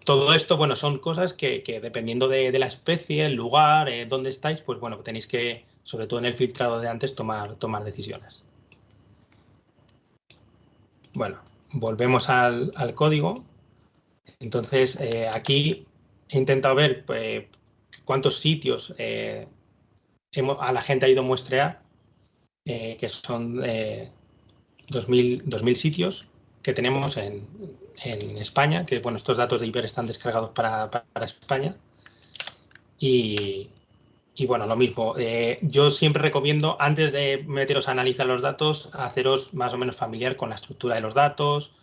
Todo esto, bueno, son cosas que dependiendo de la especie, el lugar, dónde estáis, pues bueno, tenéis que, sobre todo en el filtrado de antes, tomar decisiones. Bueno, volvemos al código. Entonces, aquí he intentado ver cuántos sitios a la gente ha ido a muestrear, que son 2000 sitios que tenemos en España, que bueno, estos datos de IBER están descargados para España. Y bueno, lo mismo. Yo siempre recomiendo, antes de meteros a analizar los datos, haceros más o menos familiar con la estructura de los datos,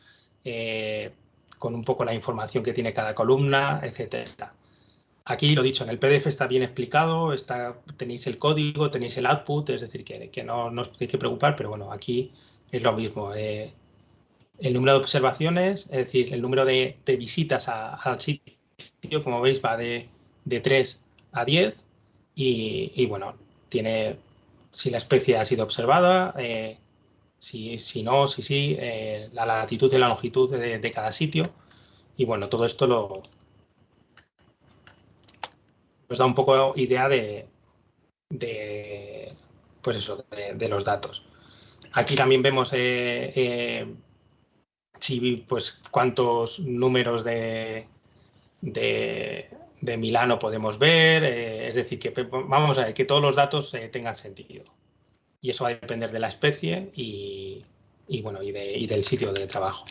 con un poco la información que tiene cada columna, etcétera. Aquí lo dicho, en el PDF está bien explicado, tenéis el código, tenéis el output, es decir, que no os hay que preocupar, pero bueno, aquí es lo mismo. El número de observaciones, es decir, el número de visitas al sitio, como veis, va de 3 a 10 y bueno, tiene si la especie ha sido observada, si no, si sí, la latitud y la longitud de cada sitio y bueno, todo esto nos da un poco idea pues eso, de los datos. Aquí también vemos pues, cuántos números de Milano podemos ver, es decir, que vamos a ver que todos los datos tengan sentido. Y eso va a depender de la especie bueno, y del sitio de trabajo.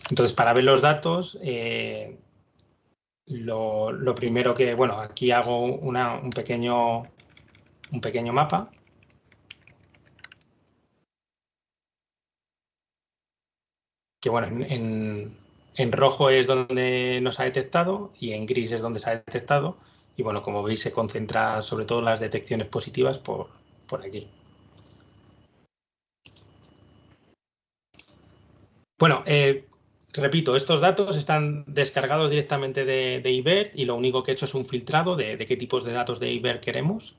Entonces, para ver los datos, lo primero que, bueno, aquí hago un pequeño mapa. bueno, en rojo es donde nos ha detectado y en gris es donde se ha detectado. Y bueno, como veis, se concentra sobre todo las detecciones positivas por aquí. Bueno, repito, estos datos están descargados directamente de Iber y lo único que he hecho es un filtrado de qué tipos de datos de Iber queremos.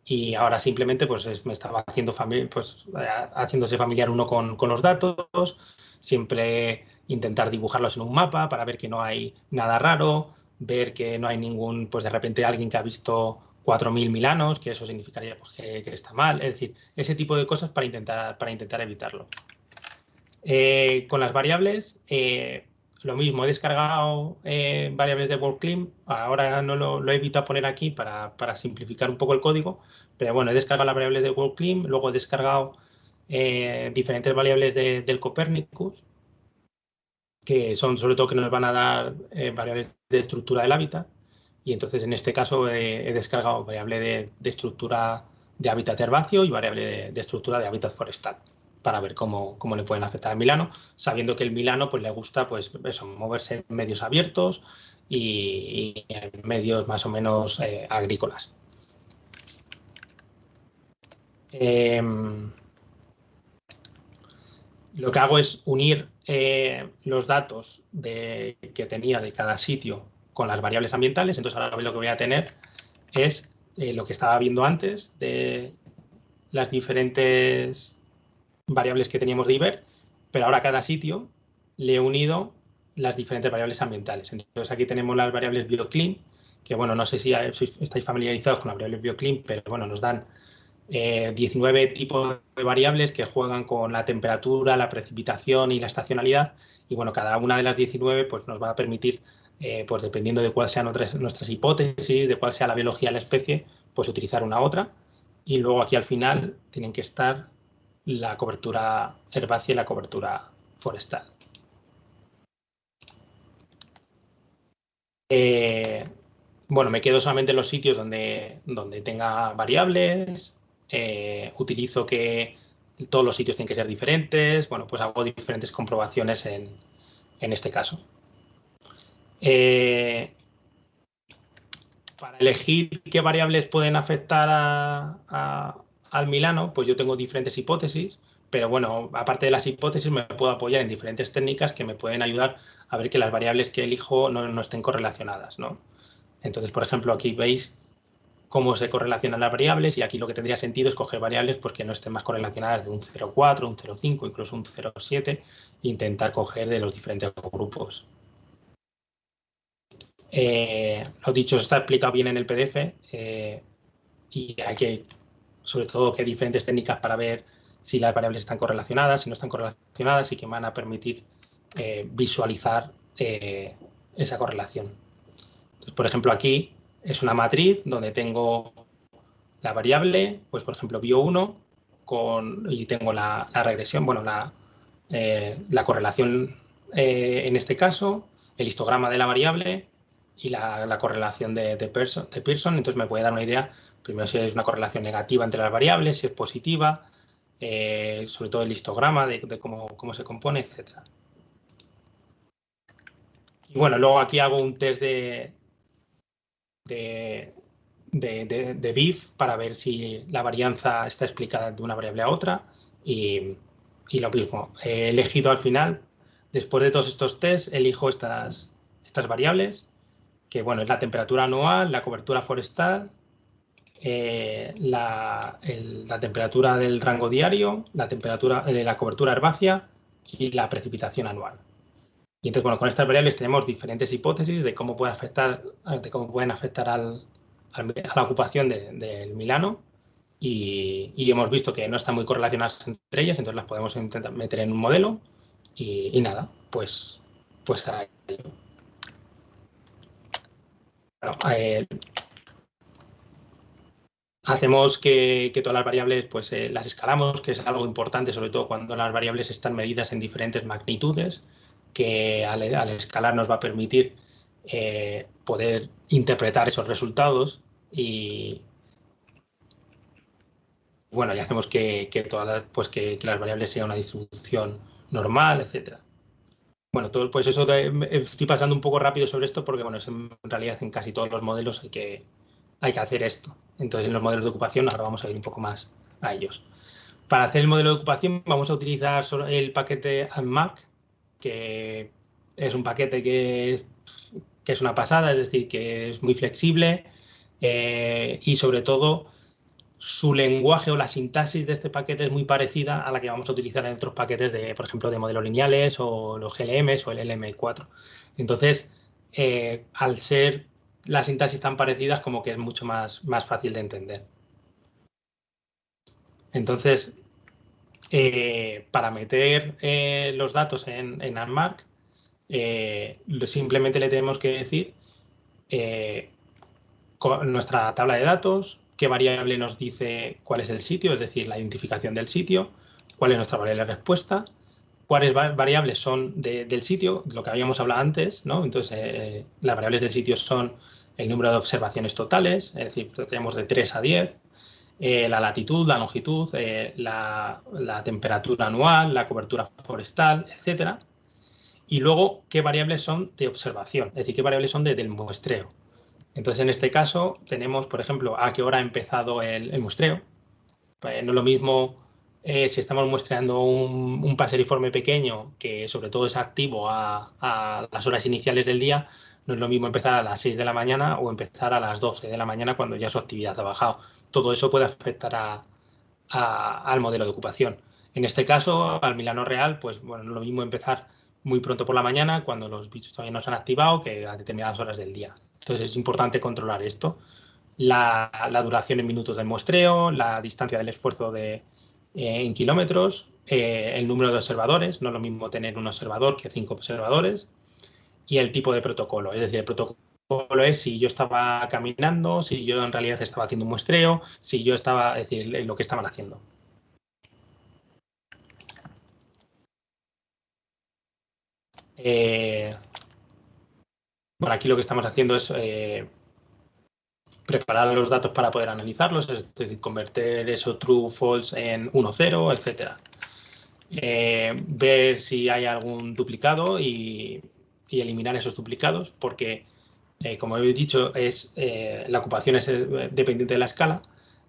Y ahora simplemente pues me estaba haciéndose familiar uno con los datos, siempre intentar dibujarlos en un mapa para ver que no hay nada raro, ver que no hay ningún, pues de repente alguien que ha visto 4.000 milanos, que eso significaría pues, que está mal, es decir, ese tipo de cosas para intentar evitarlo. Con las variables, lo mismo, he descargado variables de WorldClim. Ahora no lo he evitado poner aquí para simplificar un poco el código, pero bueno, he descargado las variables de WorldClim, luego he descargado diferentes variables del Copernicus, que son sobre todo que nos van a dar variables de estructura del hábitat. Y entonces en este caso he descargado variable de estructura de hábitat herbáceo y variable de estructura de hábitat forestal para ver cómo le pueden afectar al milano, sabiendo que el milano pues, le gusta pues, eso, moverse en medios abiertos y en medios más o menos agrícolas. Lo que hago es unir los datos que tenía de cada sitio con las variables ambientales. Entonces ahora lo que voy a tener es lo que estaba viendo antes de las diferentes variables que teníamos de Iber, pero ahora a cada sitio le he unido las diferentes variables ambientales. Entonces aquí tenemos las variables BioClim, que bueno, no sé si estáis familiarizados con las variables BioClim, pero bueno, nos dan 19 tipos de variables que juegan con la temperatura, la precipitación y la estacionalidad. Y bueno, cada una de las 19 pues, nos va a permitir, pues dependiendo de cuál sean nuestras hipótesis, de cuál sea la biología de la especie, pues utilizar una u otra. Y luego aquí al final tienen que estar la cobertura herbácea y la cobertura forestal. Bueno, me quedo solamente en los sitios donde tenga variables, utilizo que todos los sitios tienen que ser diferentes, bueno, pues hago diferentes comprobaciones en este caso. Para elegir qué variables pueden afectar al milano, pues yo tengo diferentes hipótesis, pero bueno, aparte de las hipótesis me puedo apoyar en diferentes técnicas que me pueden ayudar a ver que las variables que elijo no estén correlacionadas, ¿no? Entonces, por ejemplo, aquí veis cómo se correlacionan las variables y aquí lo que tendría sentido es coger variables pues, que no estén más correlacionadas de un 0,4, un 0,5, incluso un 0,7 e intentar coger de los diferentes grupos. Lo dicho, está explicado bien en el PDF y hay que, sobre todo, que hay diferentes técnicas para ver si las variables están correlacionadas, si no están correlacionadas y que van a permitir visualizar esa correlación. Entonces, por ejemplo, aquí es una matriz donde tengo la variable, pues por ejemplo, bio1 y tengo la regresión, bueno, la correlación en este caso, el histograma de la variable y la correlación de Pearson. Entonces me puede dar una idea, primero si es una correlación negativa entre las variables, si es positiva, sobre todo el histograma de cómo se compone, etc. Y bueno, luego aquí hago un test de BIF para ver si la varianza está explicada de una variable a otra y lo mismo, he elegido al final, después de todos estos tests, elijo estas variables, que bueno, es la temperatura anual, la cobertura forestal, la temperatura del rango diario, la cobertura herbácea y la precipitación anual. Y entonces, bueno, con estas variables tenemos diferentes hipótesis de cómo pueden afectar a la ocupación del milano y hemos visto que no están muy correlacionadas entre ellas, entonces las podemos intentar meter en un modelo y nada, pues a ello. Bueno, hacemos que todas las variables pues, las escalamos, que es algo importante, sobre todo cuando las variables están medidas en diferentes magnitudes, que al escalar nos va a permitir poder interpretar esos resultados y bueno, ya hacemos que las variables sean una distribución normal, etcétera. Bueno, pues eso estoy pasando un poco rápido sobre esto porque, bueno, en realidad en casi todos los modelos hay que hacer esto. Entonces, en los modelos de ocupación ahora vamos a ir un poco más a ellos. Para hacer el modelo de ocupación vamos a utilizar el paquete ANMARK, que es un paquete que es una pasada, es decir, que es muy flexible y sobre todo su lenguaje o la sintaxis de este paquete es muy parecida a la que vamos a utilizar en otros paquetes de, por ejemplo, de modelos lineales o los GLMs o el LM4. Entonces, al ser las sintaxis tan parecidas, como que es mucho más fácil de entender. Entonces, para meter los datos en ANMARK, simplemente le tenemos que decir nuestra tabla de datos, qué variable nos dice cuál es el sitio, es decir, la identificación del sitio, cuál es nuestra variable de respuesta, cuáles variables son del sitio, de lo que habíamos hablado antes, ¿no? Entonces, las variables del sitio son el número de observaciones totales, es decir, tenemos de 3 a 10, la latitud, la longitud, la temperatura anual, la cobertura forestal, etcétera. Y luego, qué variables son de observación, es decir, qué variables son del muestreo. Entonces, en este caso, tenemos, por ejemplo, a qué hora ha empezado el muestreo. Pues no es lo mismo si estamos muestreando un paseriforme pequeño que sobre todo es activo a las horas iniciales del día, no es lo mismo empezar a las 6 de la mañana o empezar a las 12 de la mañana cuando ya su actividad ha bajado. Todo eso puede afectar al modelo de ocupación. En este caso, al Milano Real, pues bueno, no es lo mismo empezar muy pronto por la mañana cuando los bichos todavía no se han activado que a determinadas horas del día. Entonces es importante controlar esto. La duración en minutos del muestreo, la distancia del esfuerzo en kilómetros, el número de observadores, no es lo mismo tener un observador que 5 observadores, y el tipo de protocolo. Es decir, el protocolo es si yo estaba caminando, si yo en realidad estaba haciendo un muestreo, si yo estaba, es decir, lo que estaban haciendo. Bueno, aquí lo que estamos haciendo es preparar los datos para poder analizarlos, es decir, convertir eso true, false en 1, 0, etc. Ver si hay algún duplicado y eliminar esos duplicados, porque, como he dicho, la ocupación es dependiente de la escala.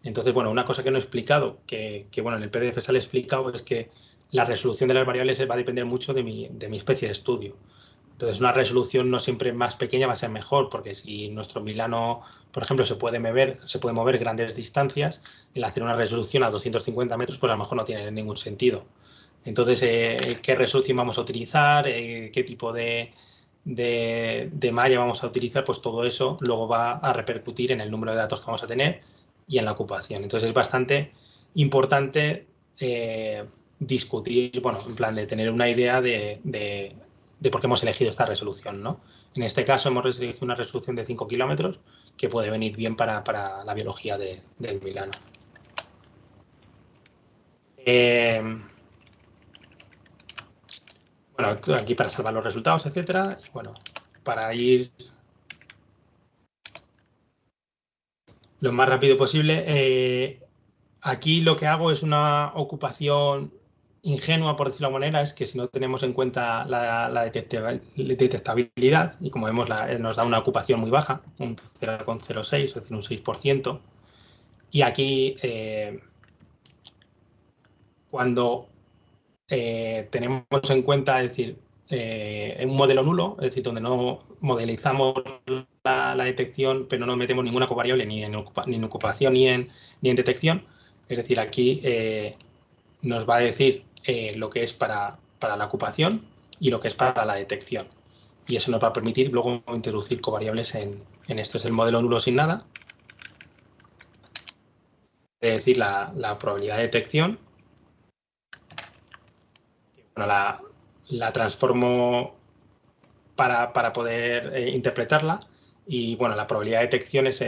Entonces, bueno, una cosa que no he explicado, bueno, en el PDF sale explicado, es que la resolución de las variables va a depender mucho de mi especie de estudio. Entonces, una resolución no siempre más pequeña va a ser mejor, porque si nuestro Milano, por ejemplo, se puede mover grandes distancias, el hacer una resolución a 250 metros, pues a lo mejor no tiene ningún sentido. Entonces, ¿qué resolución vamos a utilizar? ¿Qué tipo de malla vamos a utilizar? Pues todo eso luego va a repercutir en el número de datos que vamos a tener y en la ocupación. Entonces, es bastante importante discutir, bueno, en plan de tener una idea de por qué hemos elegido esta resolución, ¿no? En este caso hemos elegido una resolución de 5 kilómetros que puede venir bien para la biología del Milano. Bueno, aquí para salvar los resultados, etcétera. Y bueno, para ir lo más rápido posible, aquí lo que hago es una ocupación ingenua, por decirlo de alguna manera, es que si no tenemos en cuenta la detectabilidad, y como vemos nos da una ocupación muy baja, un 0,06, es decir, un 6%, y aquí cuando tenemos en cuenta, es decir, un modelo nulo, es decir, donde no modelizamos la detección, pero no metemos ninguna covariable ni en ocupación ni en detección. Es decir, aquí nos va a decir lo que es para la ocupación y lo que es para la detección. Y eso nos va a permitir luego introducir covariables en esto. Es el modelo nulo sin nada. Es decir, la probabilidad de detección. Bueno, la transformo para poder interpretarla. Y bueno, la probabilidad de detección es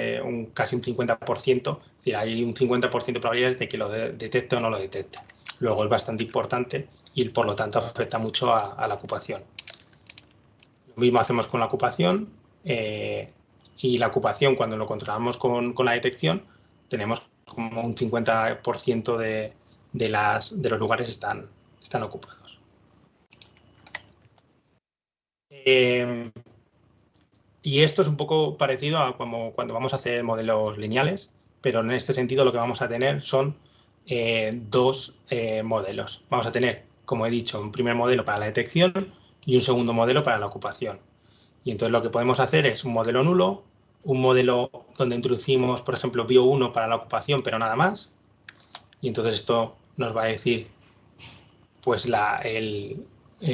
casi un 50%, es decir, hay un 50% de probabilidades de que lo detecte o no lo detecte. Luego es bastante importante y por lo tanto afecta mucho a la ocupación. Lo mismo hacemos con la ocupación y la ocupación cuando lo controlamos con la detección tenemos como un 50% de los lugares están ocupados. Y esto es un poco parecido a como cuando vamos a hacer modelos lineales, pero en este sentido lo que vamos a tener son dos modelos. Vamos a tener, como he dicho, un primer modelo para la detección y un segundo modelo para la ocupación. Y entonces lo que podemos hacer es un modelo nulo, un modelo donde introducimos, por ejemplo, bio1 para la ocupación, pero nada más. Y entonces esto nos va a decir, pues en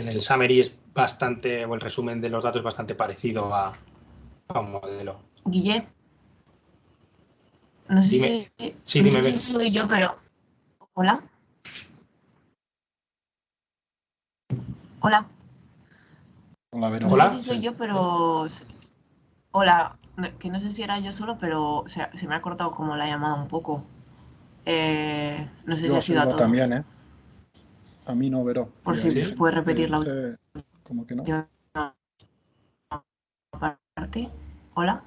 el summary es bastante, o el resumen de los datos es bastante parecido a un modelo. Guille, no sé Dime, si, sí, no dime, sé si Bel. soy yo, pero... Hola, hola. Hola, Vero. No sé si Hola. soy Sí. yo, pero... Hola, que no sé si era yo solo, pero o sea, se me ha cortado como la llamada un poco. No sé si Yo ha sido a no también, todos. ¿eh? A mí no, Vero. Por Y si hay ¿Sí? gente puedes repetir que la dice como que no. última parte. Hola,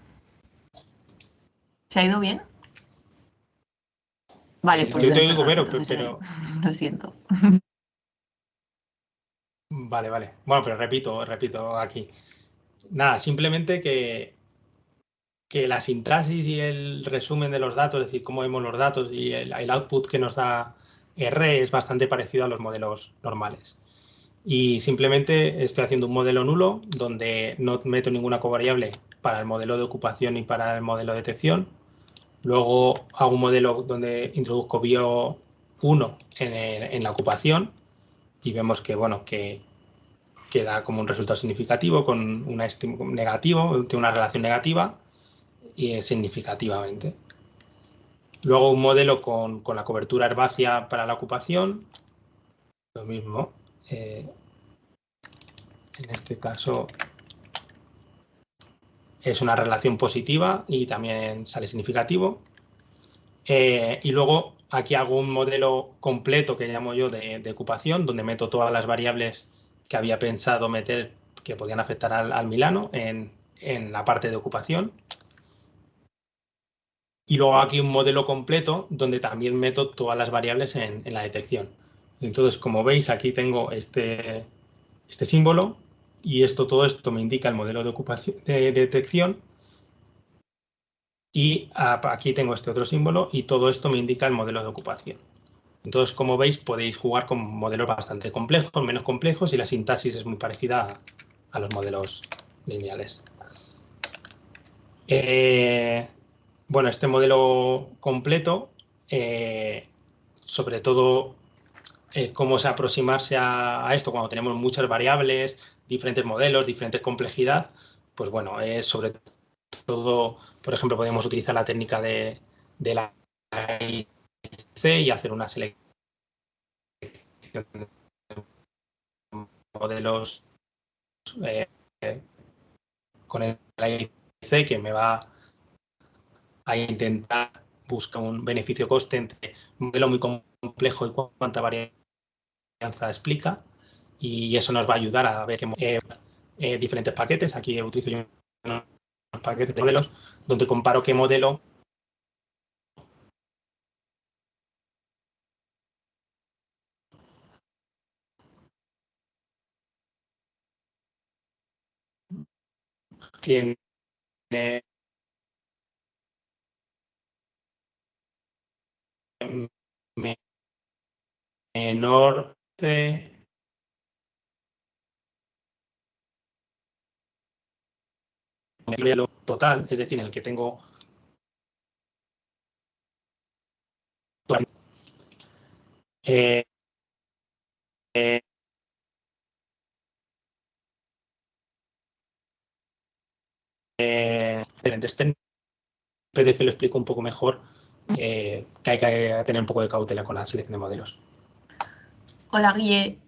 ¿se ha ido bien? Vale, Sí, pues Yo te oigo, perdón, pero, entonces era yo. pero Lo siento. vale, vale. Bueno, pero repito aquí. Nada, simplemente que la sintaxis y el resumen de los datos, es decir, cómo vemos los datos y el output que nos da R es bastante parecido a los modelos normales. Y simplemente estoy haciendo un modelo nulo donde no meto ninguna covariable para el modelo de ocupación y para el modelo de detección. Luego hago un modelo donde introduzco bio 1 en la ocupación y vemos que, bueno, que da como un resultado significativo con una negativo, tiene una relación negativa y es significativamente. Luego un modelo con la cobertura herbácea para la ocupación, lo mismo. En este caso es una relación positiva y también sale significativo. Y luego aquí hago un modelo completo que llamo yo de ocupación, donde meto todas las variables que había pensado meter que podían afectar al Milano en la parte de ocupación. Y luego aquí un modelo completo donde también meto todas las variables en la detección. Entonces, como veis, aquí tengo este símbolo y todo esto me indica el modelo de ocupación de detección. Y aquí tengo este otro símbolo y todo esto me indica el modelo de ocupación. Entonces, como veis, podéis jugar con modelos bastante complejos, menos complejos y la sintaxis es muy parecida a los modelos lineales. Bueno, este modelo completo, sobre todo cómo se aproximarse a esto cuando tenemos muchas variables, diferentes modelos, diferentes complejidad, pues bueno, es sobre todo, por ejemplo, podemos utilizar la técnica de la IC y hacer una selección de modelos eh, con el IC que me va a intentar buscar un beneficio-coste entre un modelo muy complejo y cuánta varianza explica, y eso nos va a ayudar a ver diferentes paquetes. Aquí utilizo yo unos paquetes de modelos donde comparo qué modelo tiene menor total, es decir, en el que tengo eh, eh, este PDF lo explico un poco mejor, que hay que tener un poco de cautela con la selección de modelos. Hola, Guille.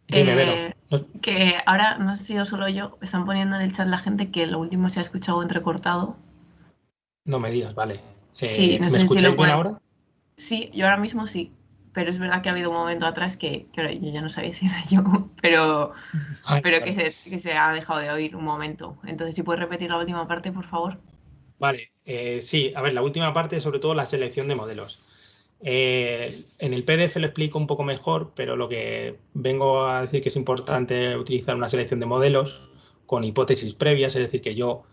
Dime, Vero. Que ahora no he sido solo yo, están poniendo en el chat la gente que lo último se ha escuchado entrecortado. No me digas, vale. Sí, no ¿Me sé si lo escucháis bien puedes. ahora? Sí, yo ahora mismo sí, pero es verdad que ha habido un momento atrás que claro, yo ya no sabía si era yo, pero Vale. que se ha dejado de oír un momento. Entonces, si puedes repetir la última parte, por favor. Vale, sí, a ver, la última parte es sobre todo la selección de modelos. En el PDF lo explico un poco mejor, pero lo que vengo a decir que es importante utilizar una selección de modelos con hipótesis previas, es decir, que yo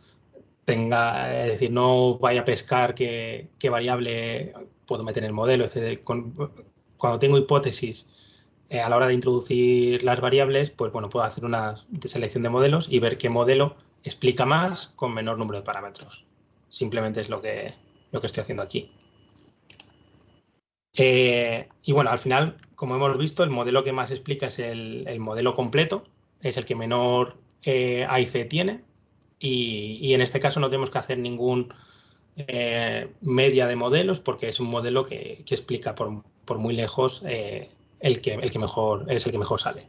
es decir, no vaya a pescar qué variable puedo meter en el modelo, etc. Cuando tengo hipótesis a la hora de introducir las variables, pues bueno, puedo hacer una selección de modelos y ver qué modelo explica más con menor número de parámetros. Simplemente es lo que estoy haciendo aquí. Y bueno, al final, como hemos visto, el modelo que más explica es el modelo completo, es el que menor A y C tiene, y en este caso no tenemos que hacer ningún media de modelos porque es un modelo que explica por muy lejos el que mejor sale.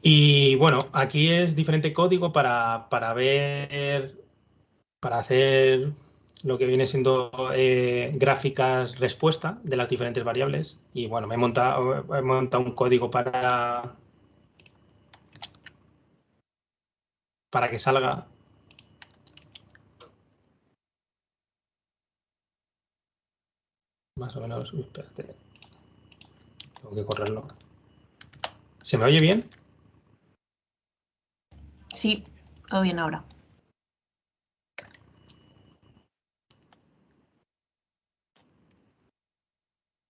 Y bueno, aquí es diferente código para hacer lo que viene siendo gráficas respuesta de las diferentes variables. Y bueno, he montado un código para que salga. Más o menos. Espérate. Tengo que correrlo. ¿Se me oye bien? Sí, todo bien ahora.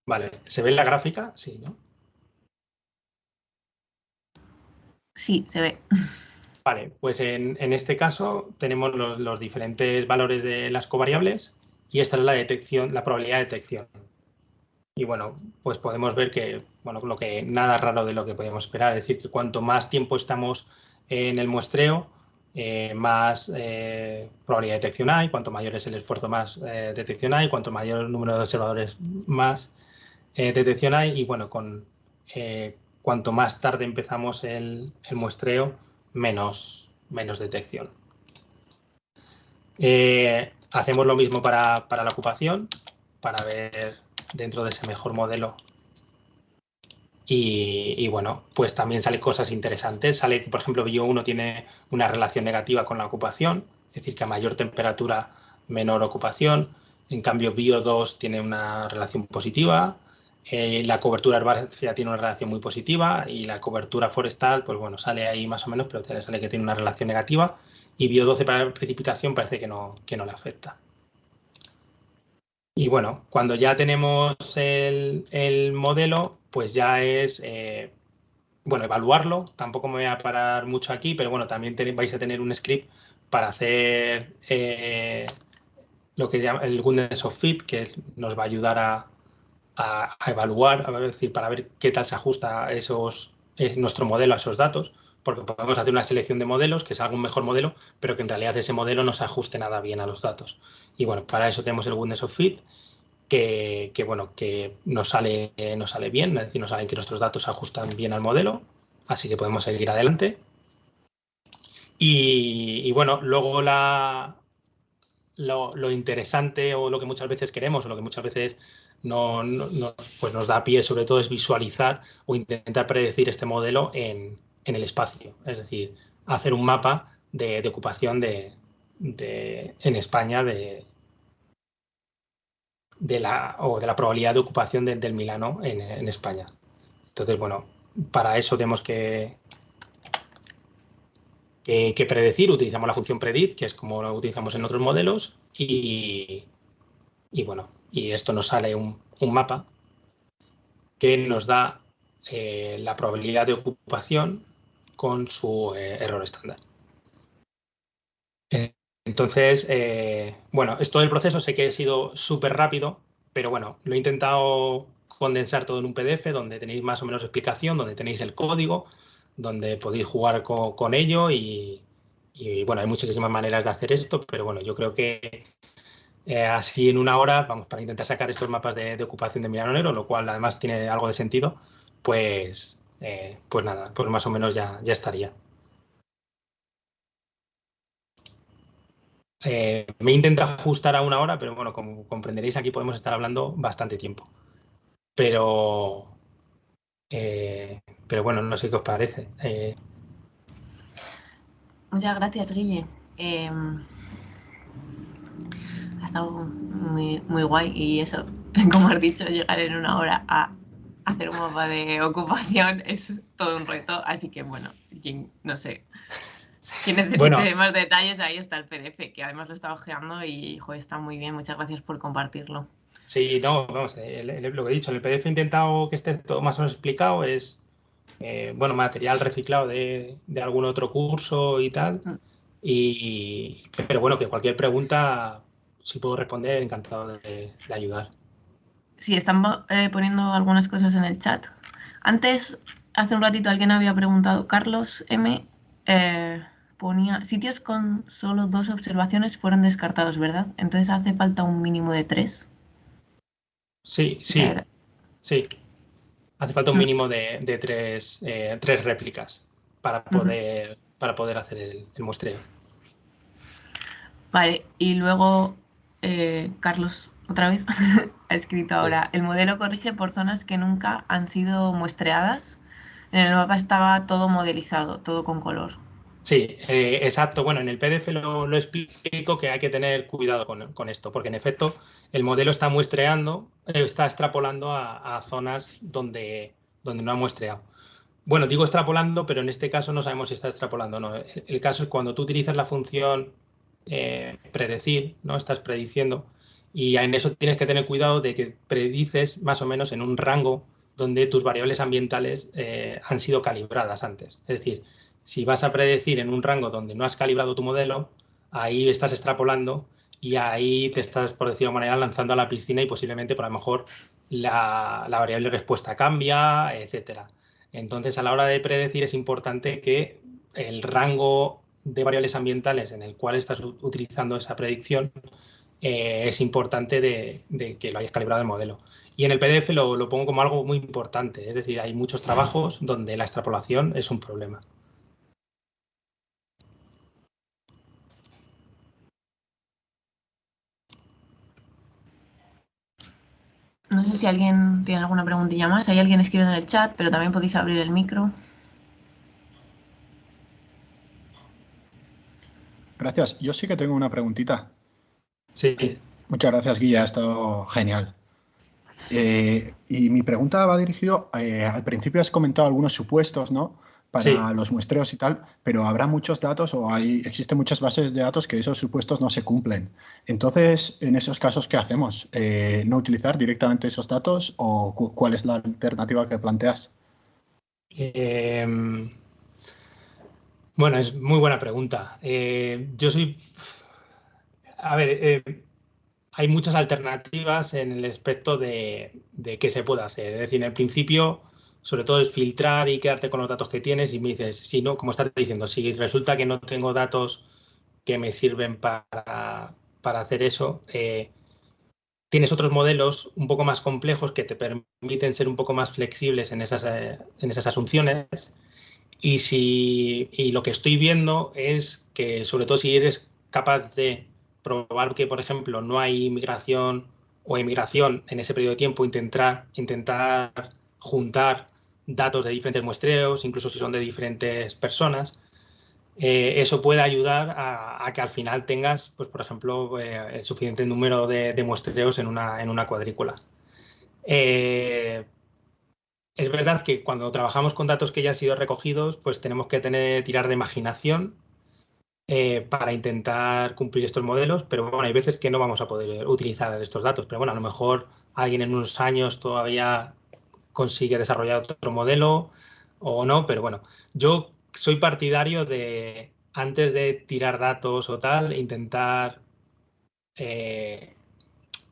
Vale, ¿se ve en la gráfica? Sí, ¿no? Sí, se ve. Vale, pues en este caso tenemos los diferentes valores de las covariables y esta es la detección, la probabilidad de detección. Y bueno, pues podemos ver que, bueno, nada raro de lo que podíamos esperar, es decir, que cuanto más tiempo estamos en el muestreo, más probabilidad de detección hay, cuanto mayor es el esfuerzo, más detección hay, cuanto mayor el número de observadores, más detección hay, y bueno, cuanto más tarde empezamos el muestreo, menos detección. Hacemos lo mismo para la ocupación, para ver dentro de ese mejor modelo. Y bueno, pues también salen cosas interesantes. Sale que, por ejemplo, Bio1 tiene una relación negativa con la ocupación, es decir, que a mayor temperatura, menor ocupación. En cambio, Bio2 tiene una relación positiva. La cobertura herbácea tiene una relación muy positiva y la cobertura forestal, pues bueno, sale ahí más o menos, pero sale que tiene una relación negativa. Y Bio12 para la precipitación parece que no le afecta. Y bueno, cuando ya tenemos el modelo, pues ya es, bueno, evaluarlo. Tampoco me voy a parar mucho aquí, pero bueno, también vais a tener un script para hacer lo que se llama el goodness of fit, que nos va a ayudar a evaluar, es decir, para ver qué tal se ajusta nuestro modelo a esos datos, porque podemos hacer una selección de modelos, que salga un mejor modelo, pero que en realidad ese modelo no se ajuste nada bien a los datos. Y bueno, para eso tenemos el goodness of fit, que bueno, que nos sale bien, es decir, nos salen que nuestros datos se ajustan bien al modelo, así que podemos seguir adelante. Y bueno, luego lo interesante o lo que muchas veces queremos o lo que muchas veces pues nos da pie sobre todo es visualizar o intentar predecir este modelo en el espacio, es decir, hacer un mapa de ocupación en España de la probabilidad de ocupación del Milano en España. Entonces, bueno, para eso tenemos que predecir, utilizamos la función predict, que es como lo utilizamos en otros modelos, y bueno, y esto nos sale un mapa que nos da la probabilidad de ocupación con su error estándar. Entonces, bueno, esto del proceso sé que he sido súper rápido, pero bueno, lo he intentado condensar todo en un PDF donde tenéis más o menos explicación, donde tenéis el código, donde podéis jugar con ello y bueno, hay muchísimas maneras de hacer esto, pero bueno, yo creo que así en una hora, vamos, para intentar sacar estos mapas de ocupación de Milano Negro, lo cual además tiene algo de sentido, pues nada, pues más o menos ya estaría. Me intento ajustar a una hora, pero bueno, como comprenderéis, aquí podemos estar hablando bastante tiempo. Pero bueno, no sé qué os parece. Muchas gracias, Guille. Ha estado muy, muy guay y eso, como has dicho, llegar en una hora a hacer un mapa de ocupación es todo un reto, así que bueno, no sé, quien necesite Bueno, más detalles, ahí está el PDF, que además lo está ojeando y joder, está muy bien. Muchas gracias por compartirlo. sí, no, vamos, lo que he dicho, en el PDF he intentado que esté todo más o menos explicado, es bueno, material reciclado de algún otro curso y tal. Pero bueno, que cualquier pregunta, si puedo responder, encantado de ayudar. Sí, están poniendo algunas cosas en el chat. Antes, hace un ratito alguien había preguntado, Carlos M. Ponía, sitios con solo 2 observaciones fueron descartados, ¿verdad? Entonces hace falta un mínimo de 3. Sí, sí, sí. Hace falta un mínimo de tres réplicas para poder hacer el muestreo. Vale, y luego Carlos, otra vez, ha escrito Sí. ahora, el modelo corrige por zonas que nunca han sido muestreadas. En el mapa estaba todo modelizado, todo con color. Sí, exacto. Bueno, en el PDF lo explico que hay que tener cuidado con esto, porque en efecto el modelo está muestreando, está extrapolando a zonas donde no ha muestreado. Bueno, digo extrapolando, pero en este caso no sabemos si está extrapolando o no. El caso es cuando tú utilizas la función predecir, ¿no? Estás prediciendo, y en eso tienes que tener cuidado de que predices más o menos en un rango donde tus variables ambientales han sido calibradas antes. Es decir, si vas a predecir en un rango donde no has calibrado tu modelo, ahí estás extrapolando y ahí te estás, por decirlo de manera, lanzando a la piscina y posiblemente, por lo mejor, la variable respuesta cambia, etcétera. Entonces, a la hora de predecir es importante que el rango de variables ambientales en el cual estás utilizando esa predicción es importante de que lo hayas calibrado el modelo. Y en el PDF lo pongo como algo muy importante, es decir, hay muchos trabajos donde la extrapolación es un problema. No sé si alguien tiene alguna preguntilla más. Hay alguien escribiendo en el chat, pero también podéis abrir el micro. Gracias. Yo sí que tengo una preguntita. Sí. Muchas gracias, Guilla. Ha estado genial. Y mi pregunta va dirigido, al principio has comentado algunos supuestos, ¿no? Para Sí. los muestreos y tal, pero habrá muchos datos o existen muchas bases de datos que esos supuestos no se cumplen. Entonces, en esos casos, ¿qué hacemos? ¿No utilizar directamente esos datos o cuál es la alternativa que planteas? Bueno, es muy buena pregunta. Yo soy... A ver, hay muchas alternativas en el aspecto de qué se puede hacer. Es decir, en el principio, sobre todo es filtrar y quedarte con los datos que tienes y me dices, si no, como estás diciendo, si resulta que no tengo datos que me sirven para hacer eso, tienes otros modelos un poco más complejos que te permiten ser un poco más flexibles en esas asunciones. Y lo que estoy viendo es que, sobre todo si eres capaz de probar que, por ejemplo, no hay inmigración o emigración en ese periodo de tiempo, intentar juntar datos de diferentes muestreos, incluso si son de diferentes personas, eso puede ayudar a que al final tengas, pues, por ejemplo, el suficiente número de muestreos en una cuadrícula. Es verdad que cuando trabajamos con datos que ya han sido recogidos, pues tenemos que tirar de imaginación para intentar cumplir estos modelos, pero bueno, hay veces que no vamos a poder utilizar estos datos, pero bueno, a lo mejor alguien en unos años todavía consigue desarrollar otro modelo o no, pero bueno, yo soy partidario de, antes de tirar datos o tal, intentar, por decirlo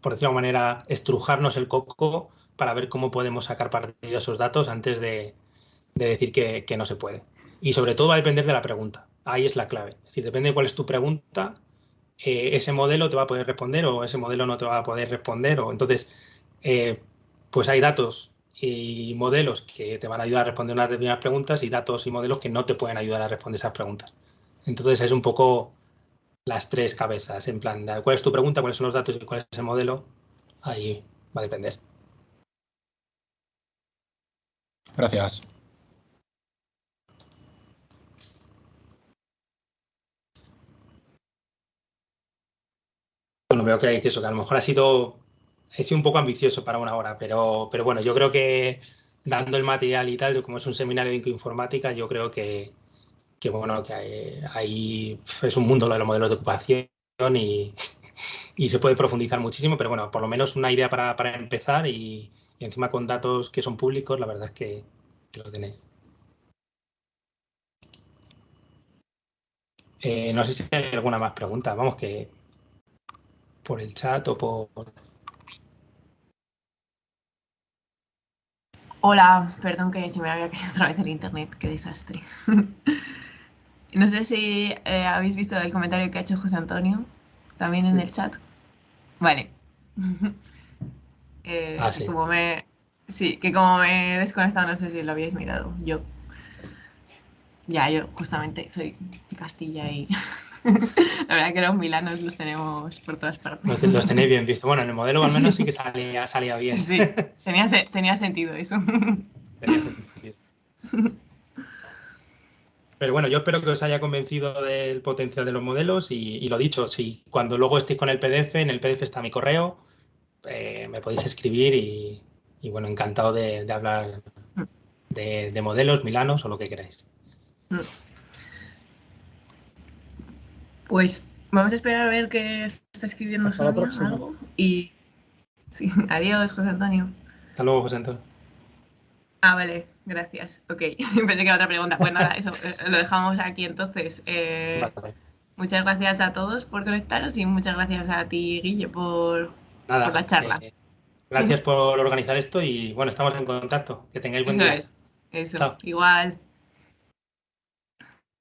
de alguna manera, estrujarnos el coco para ver cómo podemos sacar partido de esos datos antes de decir que no se puede. Y sobre todo va a depender de la pregunta. Ahí es la clave. Es decir, depende de cuál es tu pregunta, ese modelo te va a poder responder o ese modelo no te va a poder responder. Entonces, pues hay datos y modelos que te van a ayudar a responder unas determinadas preguntas y datos y modelos que no te pueden ayudar a responder esas preguntas. Entonces, es un poco las tres cabezas, en plan, cuál es tu pregunta, cuáles son los datos y cuál es el modelo. Ahí va a depender. Gracias. Bueno, veo que eso, que a lo mejor he sido un poco ambicioso para una hora, pero bueno, yo creo que dando el material y tal, como es un seminario de informática, yo creo que bueno, que ahí es un mundo lo de los modelos de ocupación y se puede profundizar muchísimo, pero bueno, por lo menos una idea para empezar y encima con datos que son públicos, la verdad es que lo tenéis. No sé si hay alguna más pregunta, vamos, que por el chat o por... Hola, perdón que se me había caído otra vez el internet, qué desastre. No sé si habéis visto el comentario que ha hecho José Antonio, también en el chat. Vale. Ah, Que sí. como sí, que como me he desconectado, no sé si lo habíais mirado. Yo justamente soy de Castilla y la verdad que los milanos los tenemos por todas partes. Los tenéis bien visto. Bueno, en el modelo al menos sí que salía bien. Sí, tenía sentido eso. Tenía sentido. Pero bueno, yo espero que os haya convencido del potencial de los modelos y lo dicho, si cuando luego estéis con el PDF, en el PDF está mi correo, me podéis escribir y bueno, encantado de hablar de modelos, milanos o lo que queráis. Pues vamos a esperar a ver qué está escribiendo Hasta la Sonia, próxima. algo. Y sí, adiós, José Antonio. Hasta luego, José Antonio. Ah, vale, gracias. Ok, pensé que era otra pregunta. Pues nada, eso, lo dejamos aquí entonces. Vale. Muchas gracias a todos por conectaros y muchas gracias a ti, Guille, por la Nada, charla. gracias por organizar esto y bueno, estamos en contacto. Que tengáis buen Eso día. es, eso, Chao. igual.